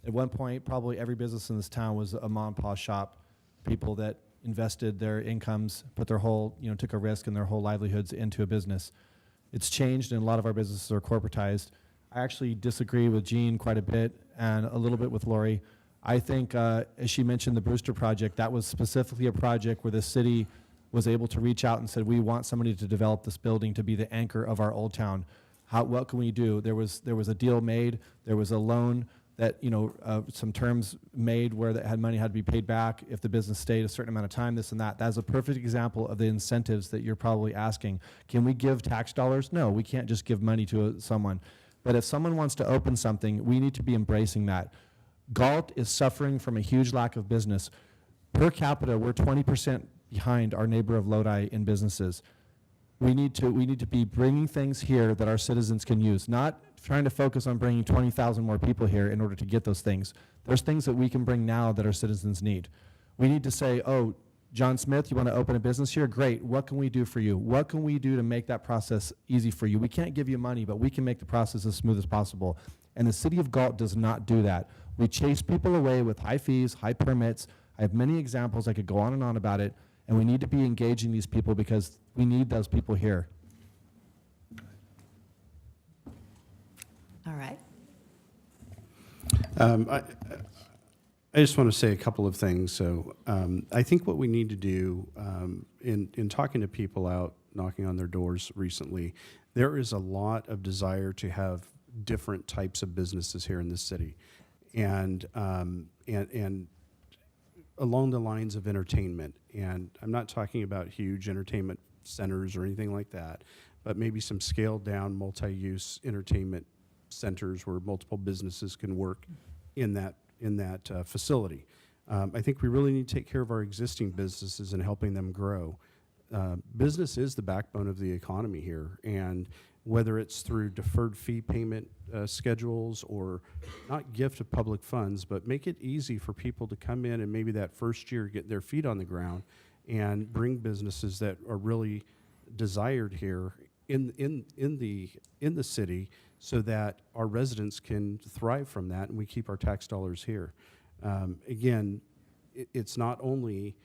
At one point, probably every business in this town was a mom and pop shop, people that invested their incomes, put their whole, took a risk and their whole livelihoods into a business. It's changed, and a lot of our businesses are corporatized. I actually disagree with Jean quite a bit and a little bit with Lori. I think, as she mentioned, the Brewster project, that was specifically a project where the city was able to reach out and said, we want somebody to develop this building to be the anchor of our old town. What can we do? There was a deal made. There was a loan that, some terms made where that money had to be paid back if the business stayed a certain amount of time, this and that. That's a perfect example of the incentives that you're probably asking. Can we give tax dollars? No, we can't just give money to someone. But if someone wants to open something, we need to be embracing that. Galt is suffering from a huge lack of business. Per capita, we're 20% behind our neighbor of Lodi in businesses. We need to be bringing things here that our citizens can use, not trying to focus on bringing 20,000 more people here in order to get those things. There's things that we can bring now that our citizens need. We need to say, oh, John Smith, you want to open a business here? Great. What can we do for you? What can we do to make that process easy for you? We can't give you money, but we can make the process as smooth as possible. And the city of Galt does not do that. We chase people away with high fees, high permits. I have many examples. I could go on and on about it. And we need to be engaging these people because we need those people here. All right. I just want to say a couple of things. So I think what we need to do in talking to people out, knocking on their doors recently, there is a lot of desire to have different types of businesses here in this city. And along the lines of entertainment. And I'm not talking about huge entertainment centers or anything like that, but maybe some scaled down multi-use entertainment centers where multiple businesses can work in that facility. I think we really need to take care of our existing businesses and helping them grow. Business is the backbone of the economy here, and whether it's through deferred fee payment schedules or not gift of public funds, but make it easy for people to come in and maybe that first year get their feet on the ground and bring businesses that are really desired here in the city, so that our residents can thrive from that and we keep our tax dollars here. Again, it's not only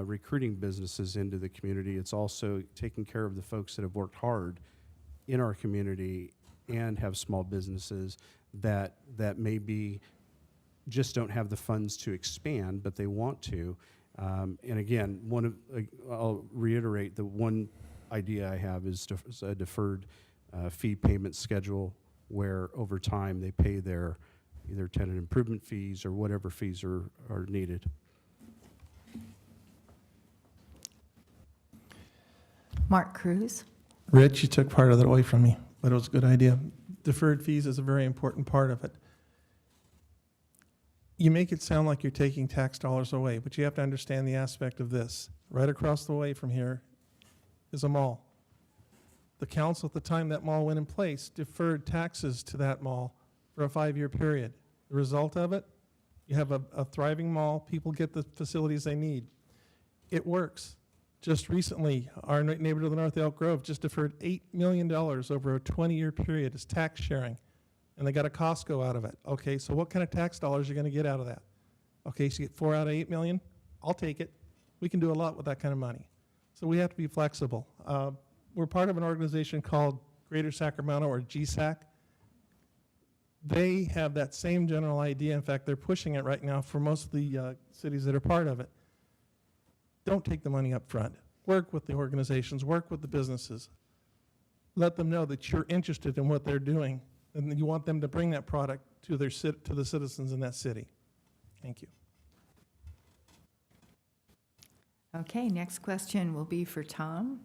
recruiting businesses into the community, it's also taking care of the folks that have worked hard in our community and have small businesses that maybe just don't have the funds to expand, but they want to. And again, I'll reiterate, the one idea I have is a deferred fee payment schedule where over time they pay their either tenant improvement fees or whatever fees are needed. Mark Cruz. Rich, you took part of that away from me, but it was a good idea. Deferred fees is a very important part of it. You make it sound like you're taking tax dollars away, but you have to understand the aspect of this. Right across the way from here is a mall. The council at the time that mall went in place deferred taxes to that mall for a 5-year period. The result of it, you have a thriving mall, people get the facilities they need. It works. Just recently, our neighbor to the north, Elk Grove, just deferred $8 million over a 20-year period as tax sharing, and they got a Costco out of it. Okay, so what kind of tax dollars are you going to get out of that? Okay, so you get 4 out of 8 million? I'll take it. We can do a lot with that kind of money. So we have to be flexible. We're part of an organization called Greater Sacramento, or GSAC. They have that same general idea. In fact, they're pushing it right now for most of the cities that are part of it. Don't take the money up front. Work with the organizations, work with the businesses. Let them know that you're interested in what they're doing and that you want them to bring that product to the citizens in that city. Thank you. Okay, next question will be for Tom.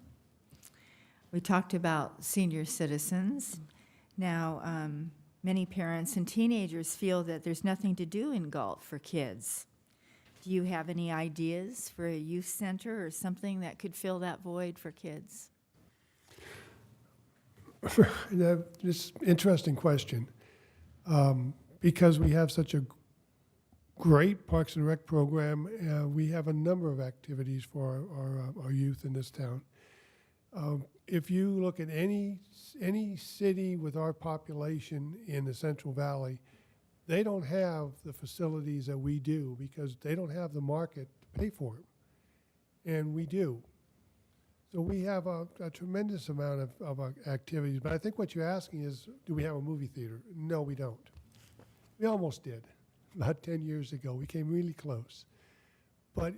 We talked about senior citizens. Now, many parents and teenagers feel that there's nothing to do in Galt for kids. Do you have any ideas for a youth center or something that could fill that void for kids? This interesting question, because we have such a great Parks and Rec program. We have a number of activities for our youth in this town. If you look at any city with our population in the Central Valley, they don't have the facilities that we do because they don't have the market to pay for them, and we do. So we have a tremendous amount of activities, but I think what you're asking is, do we have a movie theater? No, we don't. We almost did. About 10 years ago, we came really close. But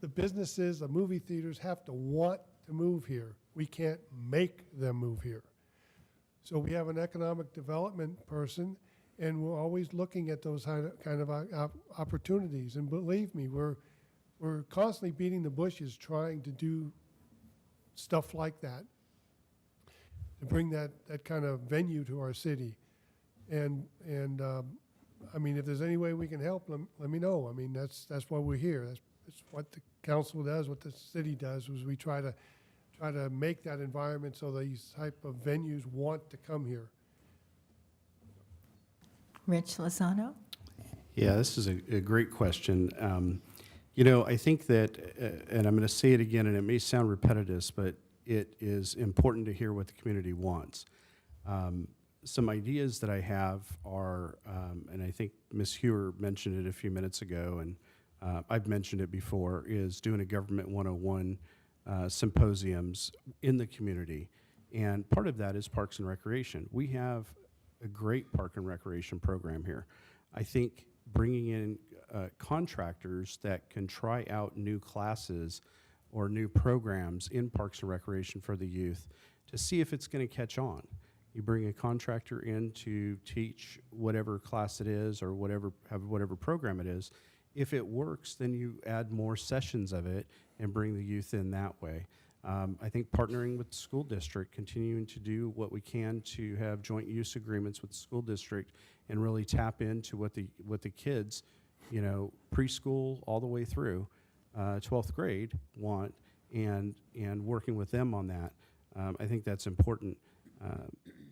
the businesses, the movie theaters have to want to move here. We can't make them move here. So we have an economic development person, and we're always looking at those kind of opportunities. And believe me, we're constantly beating the bushes trying to do stuff like that, to bring that kind of venue to our city. And I mean, if there's any way we can help, let me know. I mean, that's why we're here. That's what the council does, what the city does, is we try to make that environment so these type of venues want to come here. Rich Lozano? Yeah, this is a great question. You know, I think that, and I'm going to say it again, and it may sound repetitive, but it is important to hear what the community wants. Some ideas that I have are, and I think Ms. Hewer mentioned it a few minutes ago, and I've mentioned it before, is doing a Government 101 symposiums in the community. And part of that is Parks and Recreation. We have a great Park and Recreation program here. I think bringing in contractors that can try out new classes or new programs in Parks and Recreation for the youth to see if it's going to catch on. You bring a contractor in to teach whatever class it is or whatever program it is. If it works, then you add more sessions of it and bring the youth in that way. I think partnering with the school district, continuing to do what we can to have joint use agreements with the school district and really tap into what the kids, you know, preschool all the way through 12th grade want, and working with them on that. I think that's important.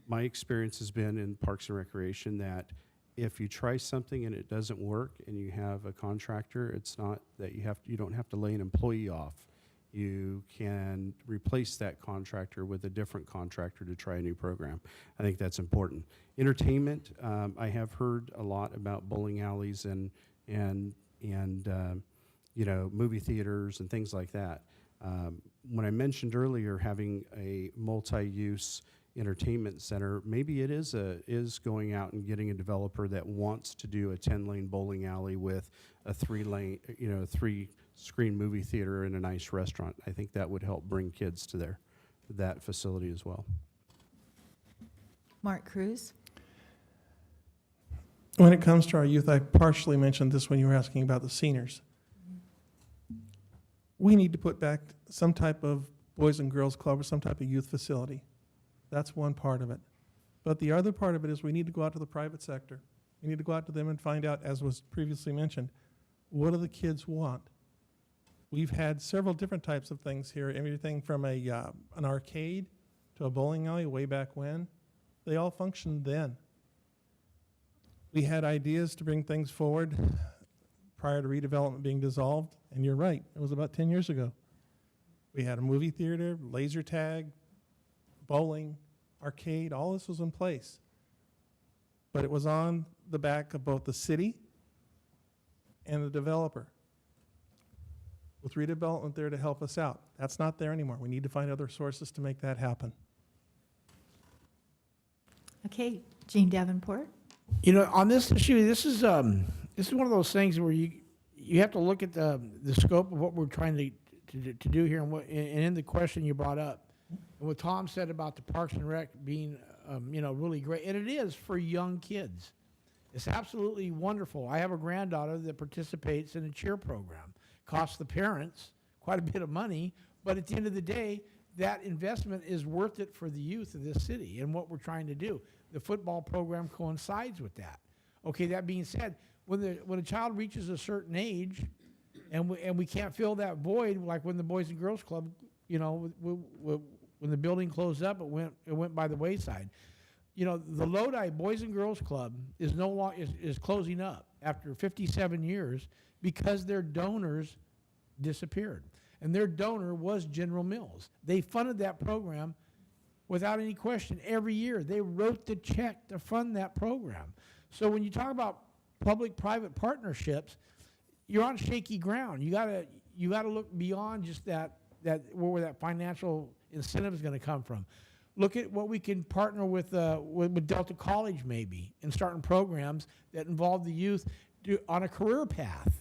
My experience has been in Parks and Recreation that if you try something and it doesn't work and you have a contractor, it's not that you don't have to lay an employee off. You can replace that contractor with a different contractor to try a new program. I think that's important. Entertainment, I have heard a lot about bowling alleys and and movie theaters and things like that. When I mentioned earlier having a multi-use entertainment center, maybe it is going out and getting a developer that wants to do a 10-lane bowling alley with a 3-screen movie theater and a nice restaurant. I think that would help bring kids to that facility as well. Mark Cruz? When it comes to our youth, I partially mentioned this when you were asking about the seniors. We need to put back some type of Boys and Girls Club or some type of youth facility. That's one part of it. But the other part of it is we need to go out to the private sector. We need to go out to them and find out, as was previously mentioned, what do the kids want? We've had several different types of things here, everything from an arcade to a bowling alley way back when. They all functioned then. We had ideas to bring things forward prior to redevelopment being dissolved, and you're right, it was about 10 years ago. We had a movie theater, laser tag, bowling, arcade, all this was in place. But it was on the back of both the city and the developer, with redevelopment there to help us out. That's not there anymore. We need to find other sources to make that happen. Okay, Jean Davenport? On this issue, this is one of those things where you have to look at the scope of what we're trying to do here, and in the question you brought up, and what Tom said about the Parks and Rec being really great, and it is for young kids. It's absolutely wonderful. I have a granddaughter that participates in a cheer program. Costs the parents quite a bit of money, but at the end of the day, that investment is worth it for the youth of this city and what we're trying to do. The football program coincides with that. Okay, that being said, when a child reaches a certain age, and we can't fill that void, like when the Boys and Girls Club, when the building closed up, it went by the wayside. The Lodi Boys and Girls Club is no longer is closing up after 57 years because their donors disappeared, and their donor was General Mills. They funded that program without any question every year. They wrote the check to fund that program. So when you talk about public-private partnerships, you're on shaky ground. You gotta look beyond just that where that financial incentive is going to come from. Look at what we can partner with Delta College maybe, and starting programs that involve the youth on a career path.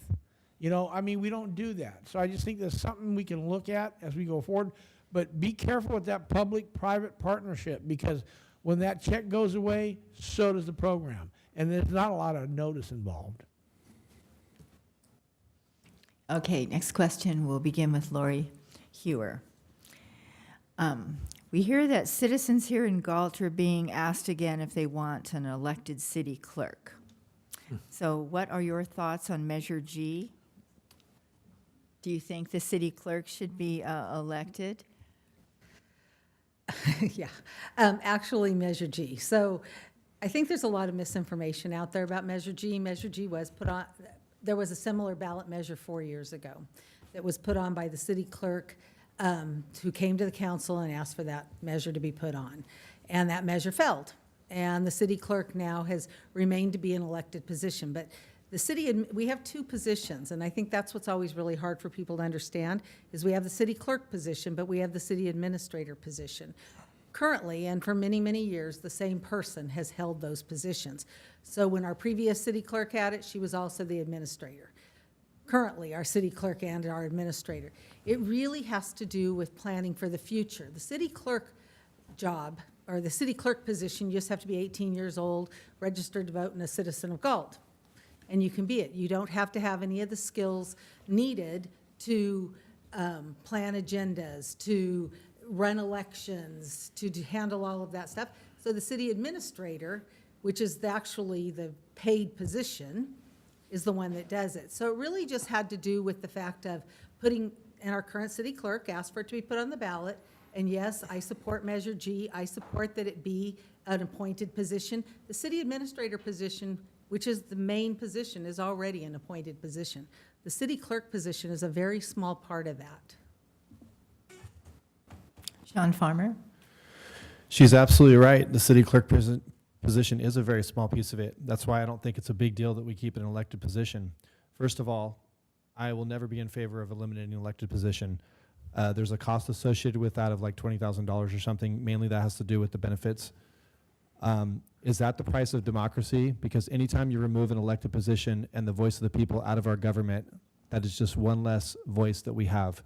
We don't do that. So I just think there's something we can look at as we go forward. But be careful with that public-private partnership, because when that check goes away, so does the program. And there's not a lot of notice involved. Okay, next question. We'll begin with Lori Hewer. We hear that citizens here in Galt are being asked again if they want an elected city clerk. So what are your thoughts on Measure G? Do you think the city clerk should be elected? Yeah, actually Measure G. So I think there's a lot of misinformation out there about Measure G. Measure G was put on, there was a similar ballot measure 4 years ago that was put on by the city clerk, who came to the council and asked for that measure to be put on. And that measure failed. And the city clerk now has remained to be an elected position. But the city, we have two positions, and I think that's what's always really hard for people to understand, is we have the city clerk position, but we have the city administrator position. Currently, and for many, many years, the same person has held those positions. So when our previous city clerk had it, she was also the administrator. Currently, our city clerk and our administrator. It really has to do with planning for the future. The city clerk job, or the city clerk position, you just have to be 18 years old, registered to vote, and a citizen of Galt. And you can be it. You don't have to have any of the skills needed to plan agendas, to run elections, to handle all of that stuff. So the city administrator, which is actually the paid position, is the one that does it. So it really just had to do with the fact of putting, and our current city clerk asked for it to be put on the ballot. And yes, I support Measure G. I support that it be an appointed position. The city administrator position, which is the main position, is already an appointed position. The city clerk position is a very small part of that. Sean Farmer? She's absolutely right. The city clerk position is a very small piece of it. That's why I don't think it's a big deal that we keep an elected position. First of all, I will never be in favor of eliminating an elected position. There's a cost associated with that of like $20,000 or something. Mainly that has to do with the benefits. Is that the price of democracy? Because anytime you remove an elected position and the voice of the people out of our government, that is just one less voice that we have.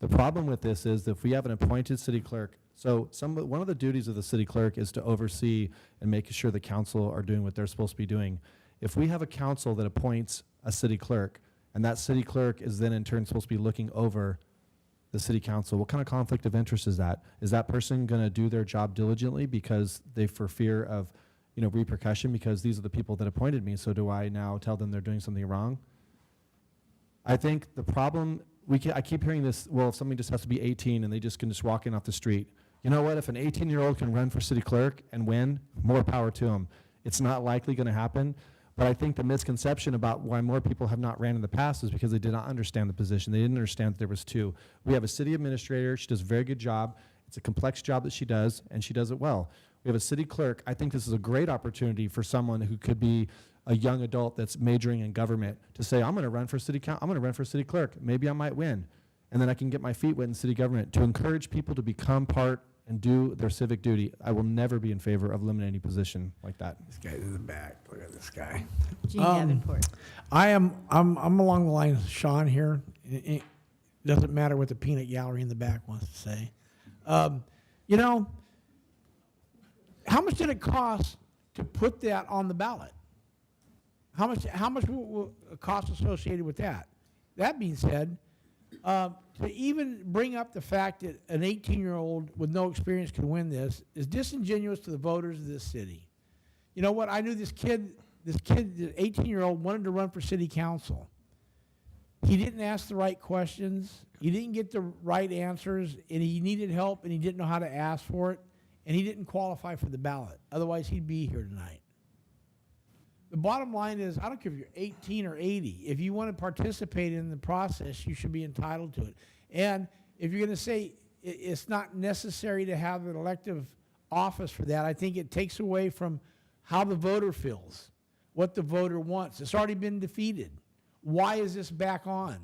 The problem with this is that if we have an appointed city clerk, so one of the duties of the city clerk is to oversee and make sure the council are doing what they're supposed to be doing. If we have a council that appoints a city clerk, and that city clerk is then in turn supposed to be looking over the city council, what kind of conflict of interest is that? Is that person going to do their job diligently because for fear of repercussion, because these are the people that appointed me, so do I now tell them they're doing something wrong? I think the problem, I keep hearing this, well, if somebody just has to be 18 and they just can just walk in off the street. You know what, if an 18-year-old can run for city clerk and win, more power to them. It's not likely going to happen, but I think the misconception about why more people have not ran in the past is because they did not understand the position. They didn't understand that there was two. We have a city administrator, she does a very good job. It's a complex job that she does, and she does it well. We have a city clerk. I think this is a great opportunity for someone who could be a young adult that's majoring in government to say, I'm going to run for city council, I'm going to run for city clerk. Maybe I might win. And then I can get my feet wet in city government to encourage people to become part and do their civic duty. I will never be in favor of eliminating any position like that. This guy's in the back. Look at this guy. Gene Davenport. I'm along the lines of Sean here. It doesn't matter what the peanut gallery in the back wants to say. How much did it cost to put that on the ballot? How much will cost associated with that? That being said, to even bring up the fact that an 18-year-old with no experience can win this is disingenuous to the voters of this city. You know what? I knew this kid, the 18-year-old, wanted to run for city council. He didn't ask the right questions. He didn't get the right answers, and he needed help, and he didn't know how to ask for it, and he didn't qualify for the ballot. Otherwise, he'd be here tonight. The bottom line is, I don't care if you're 18 or 80. If you want to participate in the process, you should be entitled to it. And if you're going to say it's not necessary to have an elective office for that, I think it takes away from how the voter feels, what the voter wants. It's already been defeated. Why is this back on?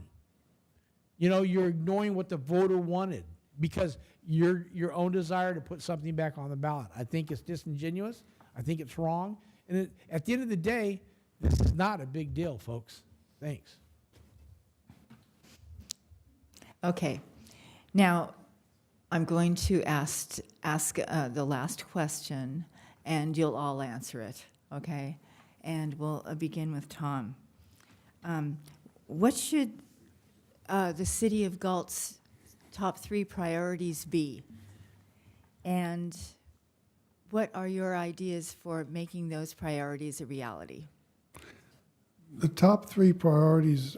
You're ignoring what the voter wanted because your own desire to put something back on the ballot. I think it's disingenuous. I think it's wrong. And at the end of the day, this is not a big deal, folks. Thanks. Okay. Now, I'm going to ask the last question, and you'll all answer it, okay? And we'll begin with Tom. What should the city of Galt's top 3 priorities be? And what are your ideas for making those priorities a reality? The top 3 priorities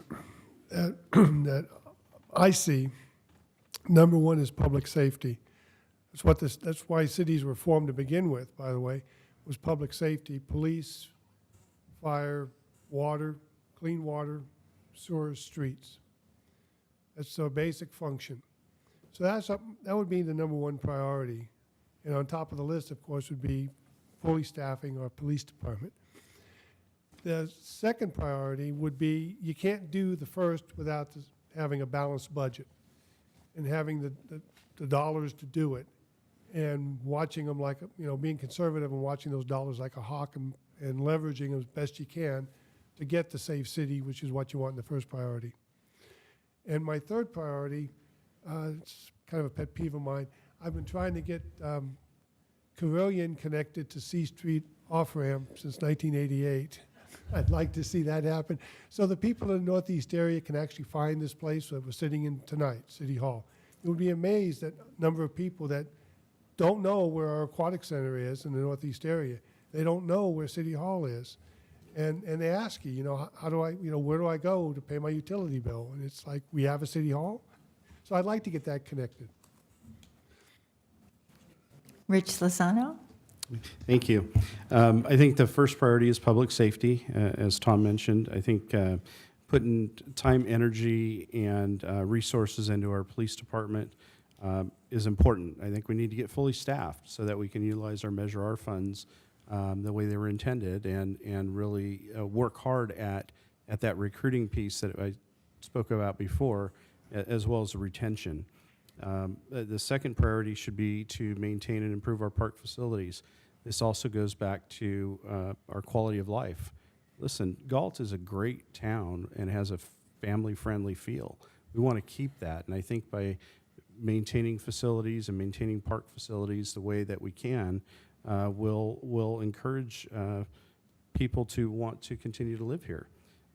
that I see, number 1 is public safety. That's why cities were formed to begin with, by the way, was public safety, police, fire, water, clean water, sewers, streets. That's a basic function. So that would be the number 1 priority. And on top of the list, of course, would be fully staffing our police department. The second priority would be you can't do the first without having a balanced budget and having the dollars to do it and watching them like, being conservative and watching those dollars like a hawk and leveraging them as best you can to get the safe city, which is what you want in the first priority. And my third priority, it's kind of a pet peeve of mine, I've been trying to get Carilion connected to C Street off-ramp since 1988. I'd like to see that happen. So the people in the Northeast area can actually find this place that we're sitting in tonight, City Hall. You would be amazed at the number of people that don't know where our aquatic center is in the Northeast area. They don't know where City Hall is. And they ask you, how do I, where do I go to pay my utility bill? And it's like, we have a City Hall? So I'd like to get that connected. Rich Lozano? Thank you. I think the first priority is public safety, as Tom mentioned. I think putting time, energy, and resources into our police department is important. I think we need to get fully staffed so that we can utilize our Measure R funds the way they were intended and really work hard at at that recruiting piece that I spoke about before, as well as the retention. The second priority should be to maintain and improve our park facilities. This also goes back to our quality of life. Listen, Galt is a great town and has a family-friendly feel. We want to keep that, and I think by maintaining facilities and maintaining park facilities the way that we can, will encourage people to want to continue to live here.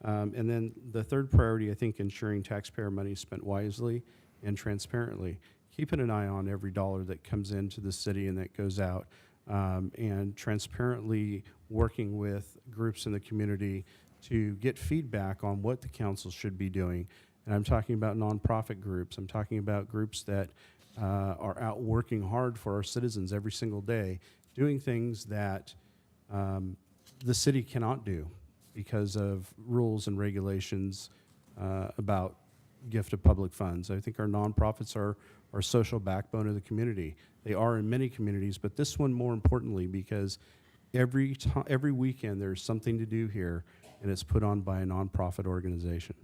And then the third priority, I think, ensuring taxpayer money is spent wisely and transparently. Keeping an eye on every dollar that comes into the city and that goes out, and transparently working with groups in the community to get feedback on what the council should be doing. And I'm talking about nonprofit groups. I'm talking about groups that are out working hard for our citizens every single day, doing things that the city cannot do because of rules and regulations about gift of public funds. I think our nonprofits are social backbone of the community. They are in many communities, but this one more importantly because every weekend there's something to do here, and it's put on by a nonprofit organization.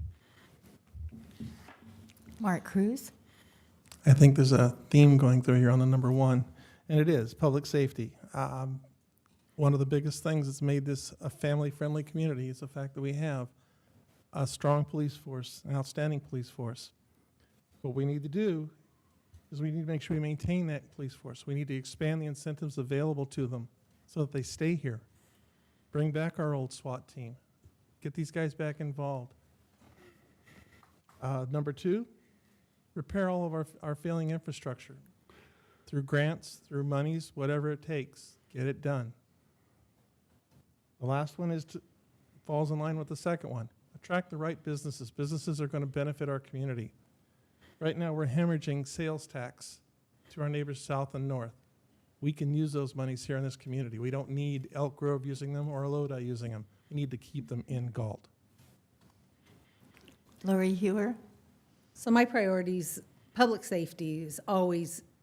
Mark Cruz? I think there's a theme going through here on the number one, and it is public safety. One of the biggest things that's made this a family-friendly community is the fact that we have a strong police force, an outstanding police force. What we need to do is we need to make sure we maintain that police force. We need to expand the incentives available to them so that they stay here. Bring back our old SWAT team. Get these guys back involved. Number two, repair all of our failing infrastructure through grants, through monies, whatever it takes. Get it done. The last one falls in line with the second one. Attract the right businesses. Businesses are going to benefit our community. Right now, we're hemorrhaging sales tax to our neighbors south and north. We can use those monies here in this community. We don't need Elk Grove using them or Lodi using them. We need to keep them in Galt. Lori Hewer? So my priorities, public safety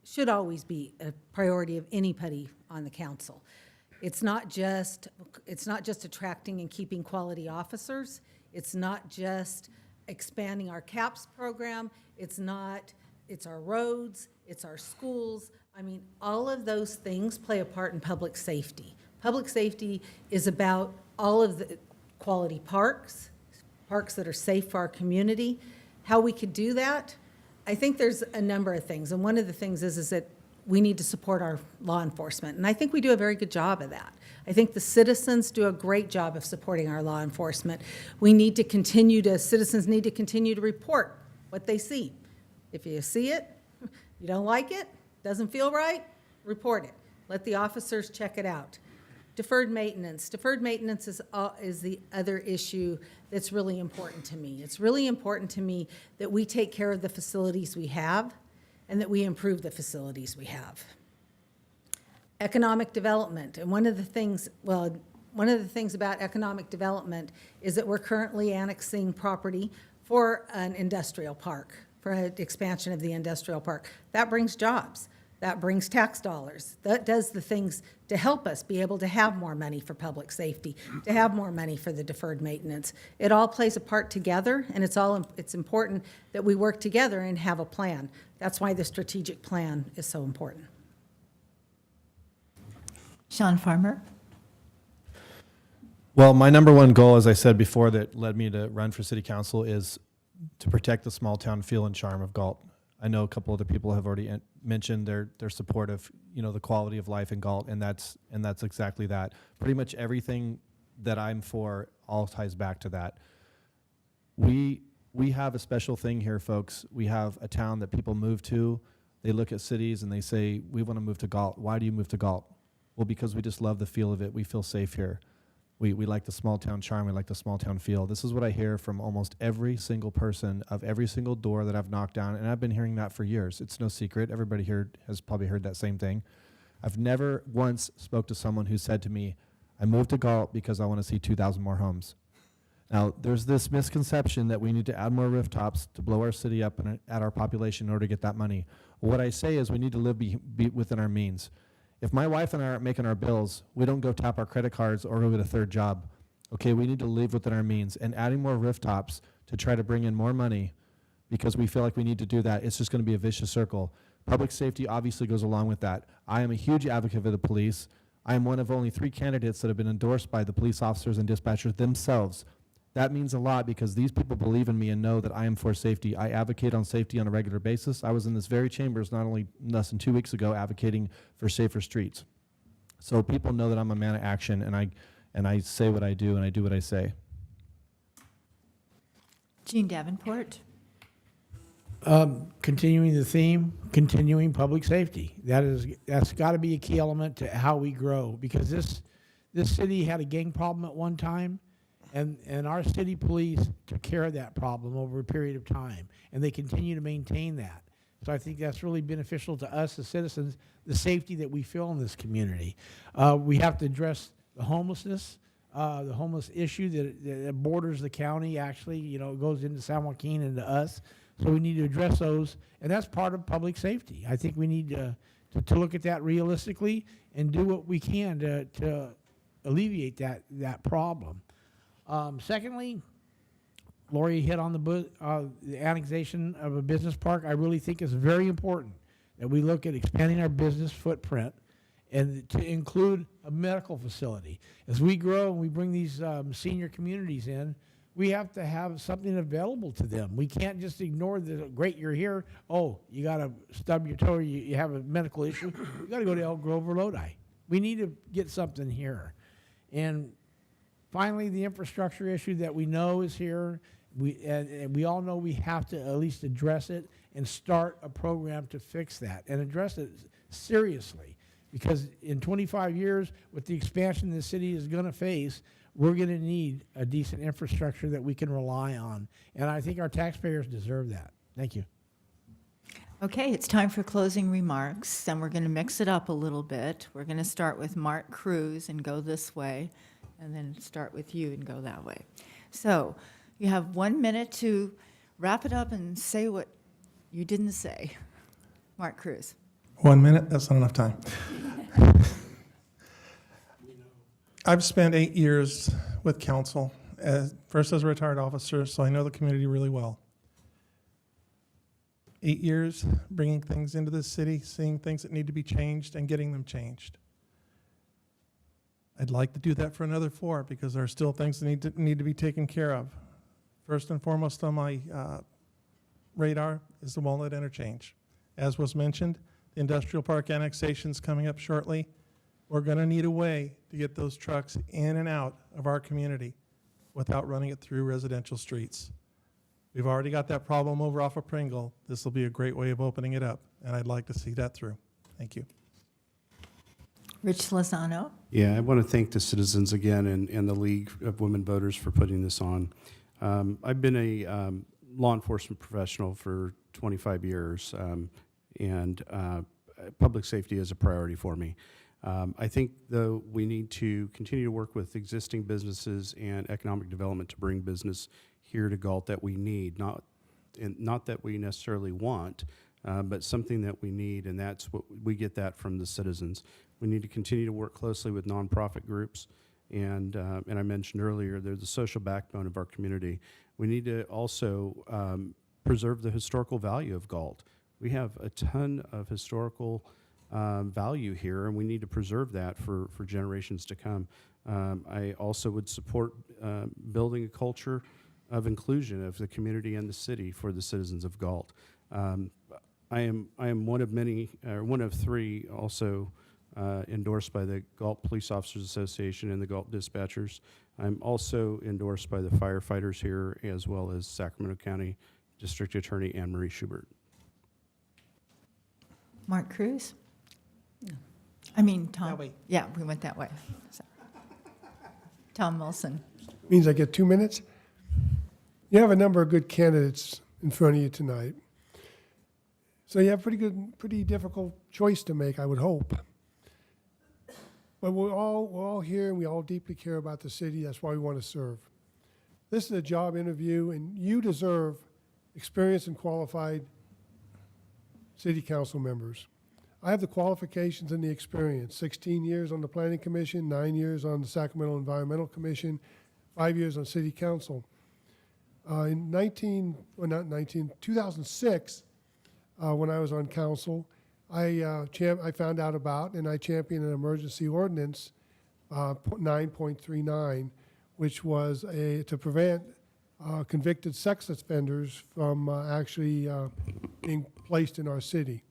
should always be a priority of anybody on the council. It's not just attracting and keeping quality officers. It's not just expanding our CAPS program. It's our roads, it's our schools. I mean, all of those things play a part in public safety. Public safety is about all of the quality parks that are safe for our community. How we could do that, I think there's a number of things. And one of the things is that we need to support our law enforcement. And I think we do a very good job of that. I think the citizens do a great job of supporting our law enforcement. Citizens need to continue to report what they see. If you see it, you don't like it, doesn't feel right, report it. Let the officers check it out. Deferred maintenance. Deferred maintenance is the other issue that's really important to me. It's really important to me that we take care of the facilities we have and that we improve the facilities we have. Economic development. And one of the things about economic development is that we're currently annexing property for an industrial park, for an expansion of the industrial park. That brings jobs. That brings tax dollars. That does the things to help us be able to have more money for public safety, to have more money for the deferred maintenance. It all plays a part together, and it's important that we work together and have a plan. That's why the strategic plan is so important. Sean Farmer? Well, my number one goal, as I said before, that led me to run for city council is to protect the small town feel and charm of Galt. I know a couple other people have already mentioned their support of the quality of life in Galt, and that's exactly that. Pretty much everything that I'm for all ties back to that. We have a special thing here, folks. We have a town that people move to. They look at cities and they say, we want to move to Galt. Why do you move to Galt? Well, because we just love the feel of it. We feel safe here. We like the small town charm. We like the small town feel. This is what I hear from almost every single person of every single door that I've knocked down, and I've been hearing that for years. It's no secret. Everybody here has probably heard that same thing. I've never once spoke to someone who said to me, I moved to Galt because I want to see 2,000 more homes. Now, there's this misconception that we need to add more rooftops to blow our city up and add our population in order to get that money. What I say is we need to live be within our means. If my wife and I aren't making our bills, we don't go tap our credit cards or go get a third job. Okay, we need to live within our means, and adding more rooftops to try to bring in more money because we feel like we need to do that, it's just going to be a vicious circle. Public safety obviously goes along with that. I am a huge advocate for the police. I am one of only 3 candidates that have been endorsed by the police officers and dispatchers themselves. That means a lot because these people believe in me and know that I am for safety. I advocate on safety on a regular basis. I was in this very chambers not only less than 2 weeks ago advocating for safer streets. So people know that I'm a man of action, and I say what I do and I do what I say. Jean Davenport? Continuing the theme, continuing public safety. That's got to be a key element to how we grow, because this city had a gang problem at one time, and our city police took care of that problem over a period of time, and they continue to maintain that. So I think that's really beneficial to us as citizens, the safety that we feel in this community. We have to address the homelessness, the homeless issue that borders the county. Actually, it goes into San Joaquin and to us. So we need to address those, and that's part of public safety. I think we need to look at that realistically and do what we can to alleviate that problem. Secondly, Lori hit on the annexation of a business park. I really think it's very important that we look at expanding our business footprint and to include a medical facility. As we grow and we bring these senior communities in, we have to have something available to them. We can't just ignore the great, you're here. Oh, you got to stub your toe, you have a medical issue. You got to go to Elk Grove or Lodi. We need to get something here. And finally, the infrastructure issue that we know is here. And we all know we have to at least address it and start a program to fix that and address it seriously. Because in 25 years, with the expansion the city is going to face, we're going to need a decent infrastructure that we can rely on. And I think our taxpayers deserve that. Thank you. Okay, it's time for closing remarks, and we're going to mix it up a little bit. We're going to start with Mark Cruz and go this way, and then start with you and go that way. So you have 1 minute to wrap it up and say what you didn't say. Mark Cruz. 1 minute, that's not enough time. I've spent 8 years with council, first as a retired officer, so I know the community really well. 8 years bringing things into this city, seeing things that need to be changed and getting them changed. I'd like to do that for another 4 because there are still things that need to be taken care of. First and foremost on my radar is the Walnut Interchange. As was mentioned, the industrial park annexation's coming up shortly. We're going to need a way to get those trucks in and out of our community without running it through residential streets. We've already got that problem over off of Pringle. This will be a great way of opening it up, and I'd like to see that through. Thank you. Rich Lozano. Yeah, I want to thank the citizens again and the League of Women Voters for putting this on. I've been a law enforcement professional for 25 years, and public safety is a priority for me. I think, though, we need to continue to work with existing businesses and economic development to bring business here to Galt that we need, not that we necessarily want, but something that we need, and that's what we get that from the citizens. We need to continue to work closely with nonprofit groups, and I mentioned earlier, they're the social backbone of our community. We need to also preserve the historical value of Galt. We have a ton of historical value here, and we need to preserve that for generations to come. I also would support building a culture of inclusion of the community and the city for the citizens of Galt. I am one of many, one of 3 also endorsed by the Galt Police Officers Association and the Galt Dispatchers. I'm also endorsed by the firefighters here, as well as Sacramento County District Attorney Anne Marie Schubert. Mark Cruz? I mean, Tom. That way. Yeah, we went that way. Sorry. Tom Wilson. Means I get 2 minutes? You have a number of good candidates in front of you tonight. So you have pretty difficult choice to make, I would hope. But we're all here and we all deeply care about the city. That's why we want to serve. This is a job interview, and you deserve experienced and qualified city council members. I have the qualifications and the experience, 16 years on the Planning Commission, 9 years on the Sacramento Environmental Commission. 5 years on city council. In 2006, when I was on council, I found out about and I championed an emergency ordinance, 9.39, which was to prevent convicted sex offenders from actually being placed in our city.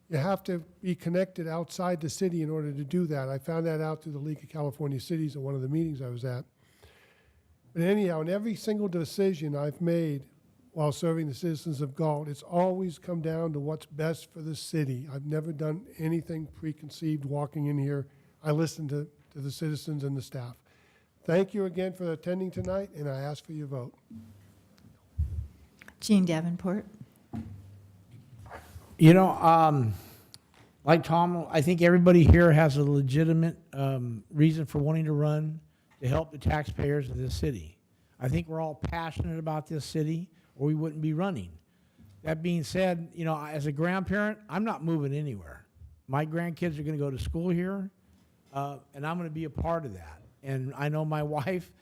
You have to be connected outside the city in order to do that. I found that out through the League of California Cities at one of the meetings I was at. But anyhow, in every single decision I've made while serving the citizens of Galt, it's always come down to what's best for the city. I've never done anything preconceived walking in here. I listen to the citizens and the staff. Thank you again for attending tonight, and I ask for your vote. Jean Davenport. You know, like Tom, I think everybody here has a legitimate reason for wanting to run to help the taxpayers of this city. I think we're all passionate about this city, or we wouldn't be running. That being said, you know, as a grandparent, I'm not moving anywhere. My grandkids are going to go to school here, and I'm going to be a part of that. And I know my wife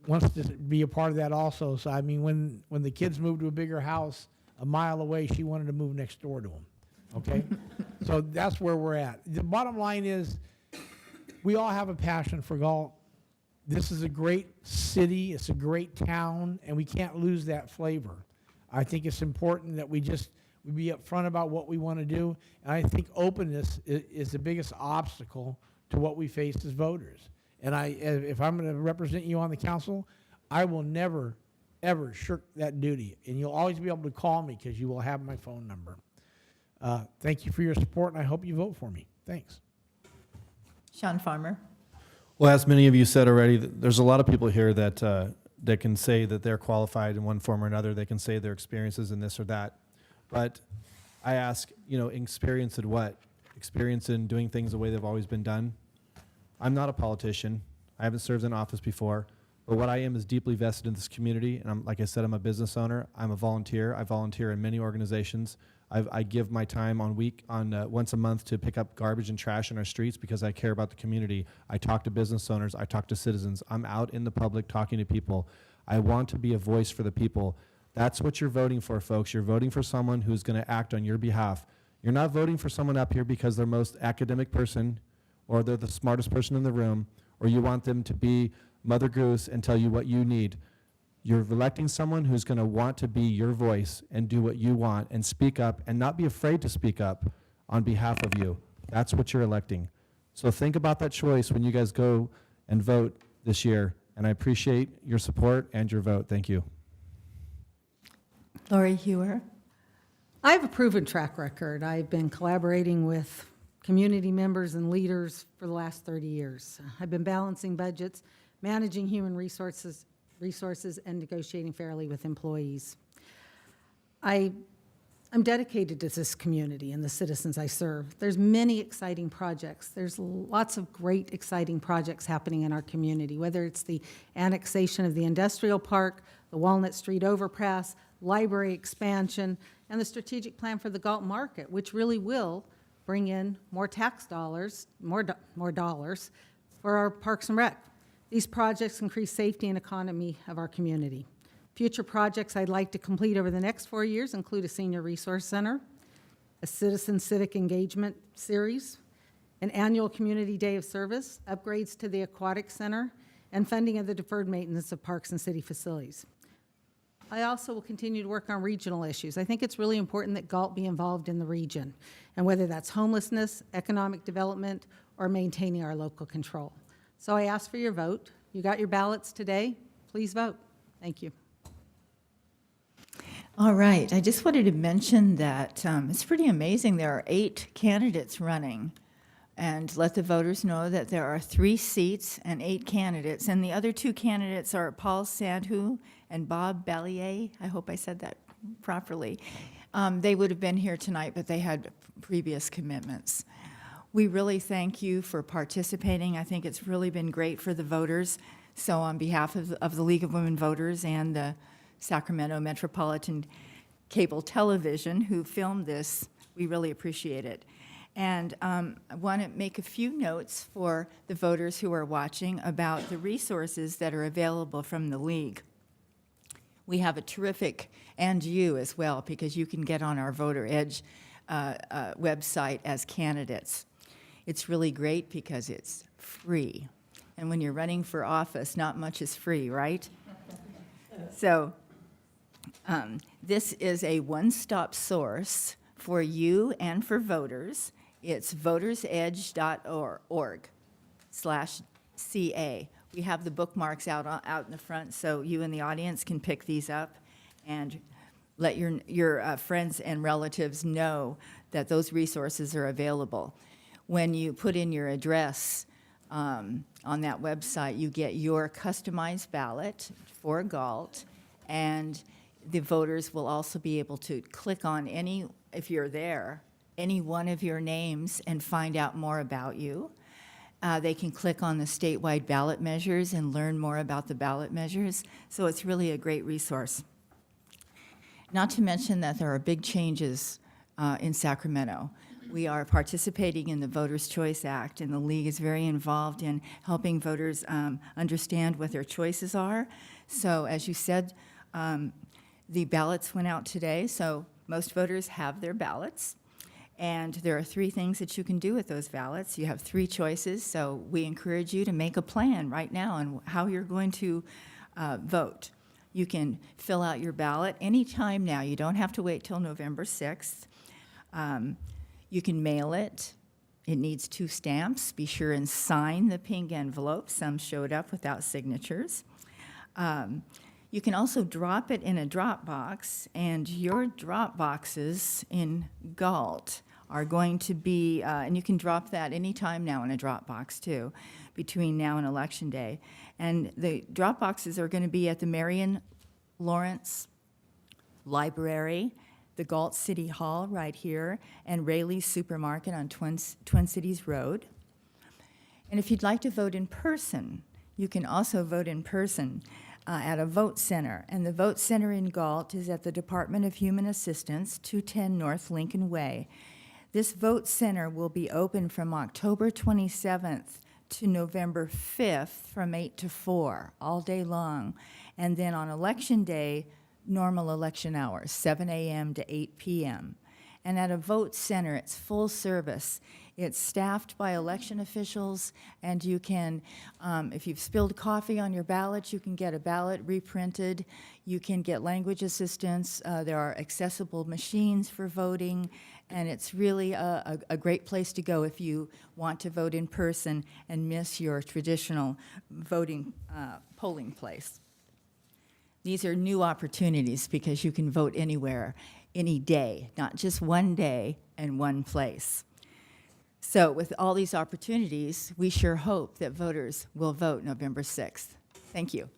wants to be a part of that also. So, I mean, when the kids moved to a bigger house a mile away, she wanted to move next door to them. Okay? So that's where we're at. The bottom line is we all have a passion for Galt. This is a great city. It's a great town, and we can't lose that flavor. I think it's important that we be upfront about what we want to do, and I think openness is the biggest obstacle to what we face as voters. And if I'm going to represent you on the council, I will never, ever shirk that duty, and you'll always be able to call me because you will have my phone number. Thank you for your support, and I hope you vote for me. Thanks. Sean Farmer. Well, as many of you said already, there's a lot of people here that that can say that they're qualified in one form or another. They can say their experiences in this or that. But I ask, you know, experience in what? Experience in doing things the way they've always been done. I'm not a politician. I haven't served in office before. But what I am is deeply vested in this community. And like I said, I'm a business owner. I'm a volunteer. I volunteer in many organizations. I give my time once a month to pick up garbage and trash in our streets because I care about the community. I talk to business owners. I talk to citizens. I'm out in the public talking to people. I want to be a voice for the people. That's what you're voting for, folks. You're voting for someone who's going to act on your behalf. You're not voting for someone up here because they're the most academic person or they're the smartest person in the room or you want them to be Mother Goose and tell you what you need. You're electing someone who's going to want to be your voice and do what you want and speak up and not be afraid to speak up on behalf of you. That's what you're electing. So think about that choice when you guys go and vote this year. And I appreciate your support and your vote. Thank you. Lori Hewer. I have a proven track record. I've been collaborating with community members and leaders for the last 30 years. I've been balancing budgets, managing human resources, and negotiating fairly with employees. I'm dedicated to this community and the citizens I serve. There's many exciting projects. There's lots of great, exciting projects happening in our community, whether it's the annexation of the industrial park, the Walnut Street overpass, library expansion, and the strategic plan for the Galt market, which really will bring in more tax dollars, more dollars for our Parks and Rec. These projects increase safety and economy of our community. Future projects I'd like to complete over the next 4 years include a senior resource center, a citizen civic engagement series, an annual community day of service, upgrades to the aquatic center, and funding of the deferred maintenance of parks and city facilities. I also will continue to work on regional issues. I think it's really important that Galt be involved in the region, and whether that's homelessness, economic development, or maintaining our local control. So I ask for your vote. You got your ballots today. Please vote. Thank you. All right, I just wanted to mention that it's pretty amazing. There are 8 candidates running, and let the voters know that there are 3 seats and 8 candidates, and the other 2 candidates are Paul Sandhu and Bob Ballier. I hope I said that properly. They would have been here tonight, but they had previous commitments. We really thank you for participating. I think it's really been great for the voters. So on behalf of the League of Women Voters and the Sacramento Metropolitan Cable Television, who filmed this, we really appreciate it. And I want to make a few notes for the voters who are watching about the resources that are available from the league. We have a terrific, and you as well, because you can get on our Voter Edge website as candidates. It's really great because it's free. And when you're running for office, not much is free, right? So this is a one-stop source for you and for voters. It's votersedge.org/CA. We have the bookmarks out in the front, so you in the audience can pick these up and let your friends and relatives know that those resources are available. When you put in your address on that website, you get your customized ballot for Galt, and the voters will also be able to click on if you're there, any one of your names and find out more about you. They can click on the statewide ballot measures and learn more about the ballot measures. So it's really a great resource. Not to mention that there are big changes in Sacramento. We are participating in the Voters' Choice Act, and the League is very involved in helping voters understand what their choices are. So as you said, the ballots went out today, so most voters have their ballots. And there are 3 things that you can do with those ballots. You have 3 choices, so we encourage you to make a plan right now on how you're going to vote. You can fill out your ballot anytime now. You don't have to wait till November 6th. You can mail it. It needs 2 stamps. Be sure and sign the pink envelope. Some showed up without signatures. You can also drop it in a drop box, and your drop boxes in Galt are going to be, and you can drop that anytime now in a drop box too, between now and Election Day. And the drop boxes are going to be at the Marion Lawrence Library, the Galt City Hall right here, and Rayleigh's Supermarket on Twin Cities Road. And if you'd like to vote in person, you can also vote in person at a vote center. And the vote center in Galt is at the Department of Human Assistance, 210 North Lincoln Way. This vote center will be open from October 27th to November 5th from 8 to 4, all day long. And then on Election Day, normal election hours, 7 a.m. to 8 p.m. And at a vote center, it's full service. It's staffed by election officials, and you can, if you've spilled coffee on your ballot, you can get a ballot reprinted. You can get language assistance. There are accessible machines for voting, and it's really a great place to go if you want to vote in person and miss your traditional voting polling place. These are new opportunities because you can vote anywhere, any day, not just one day and one place. So with all these opportunities, we sure hope that voters will vote November 6th. Thank you.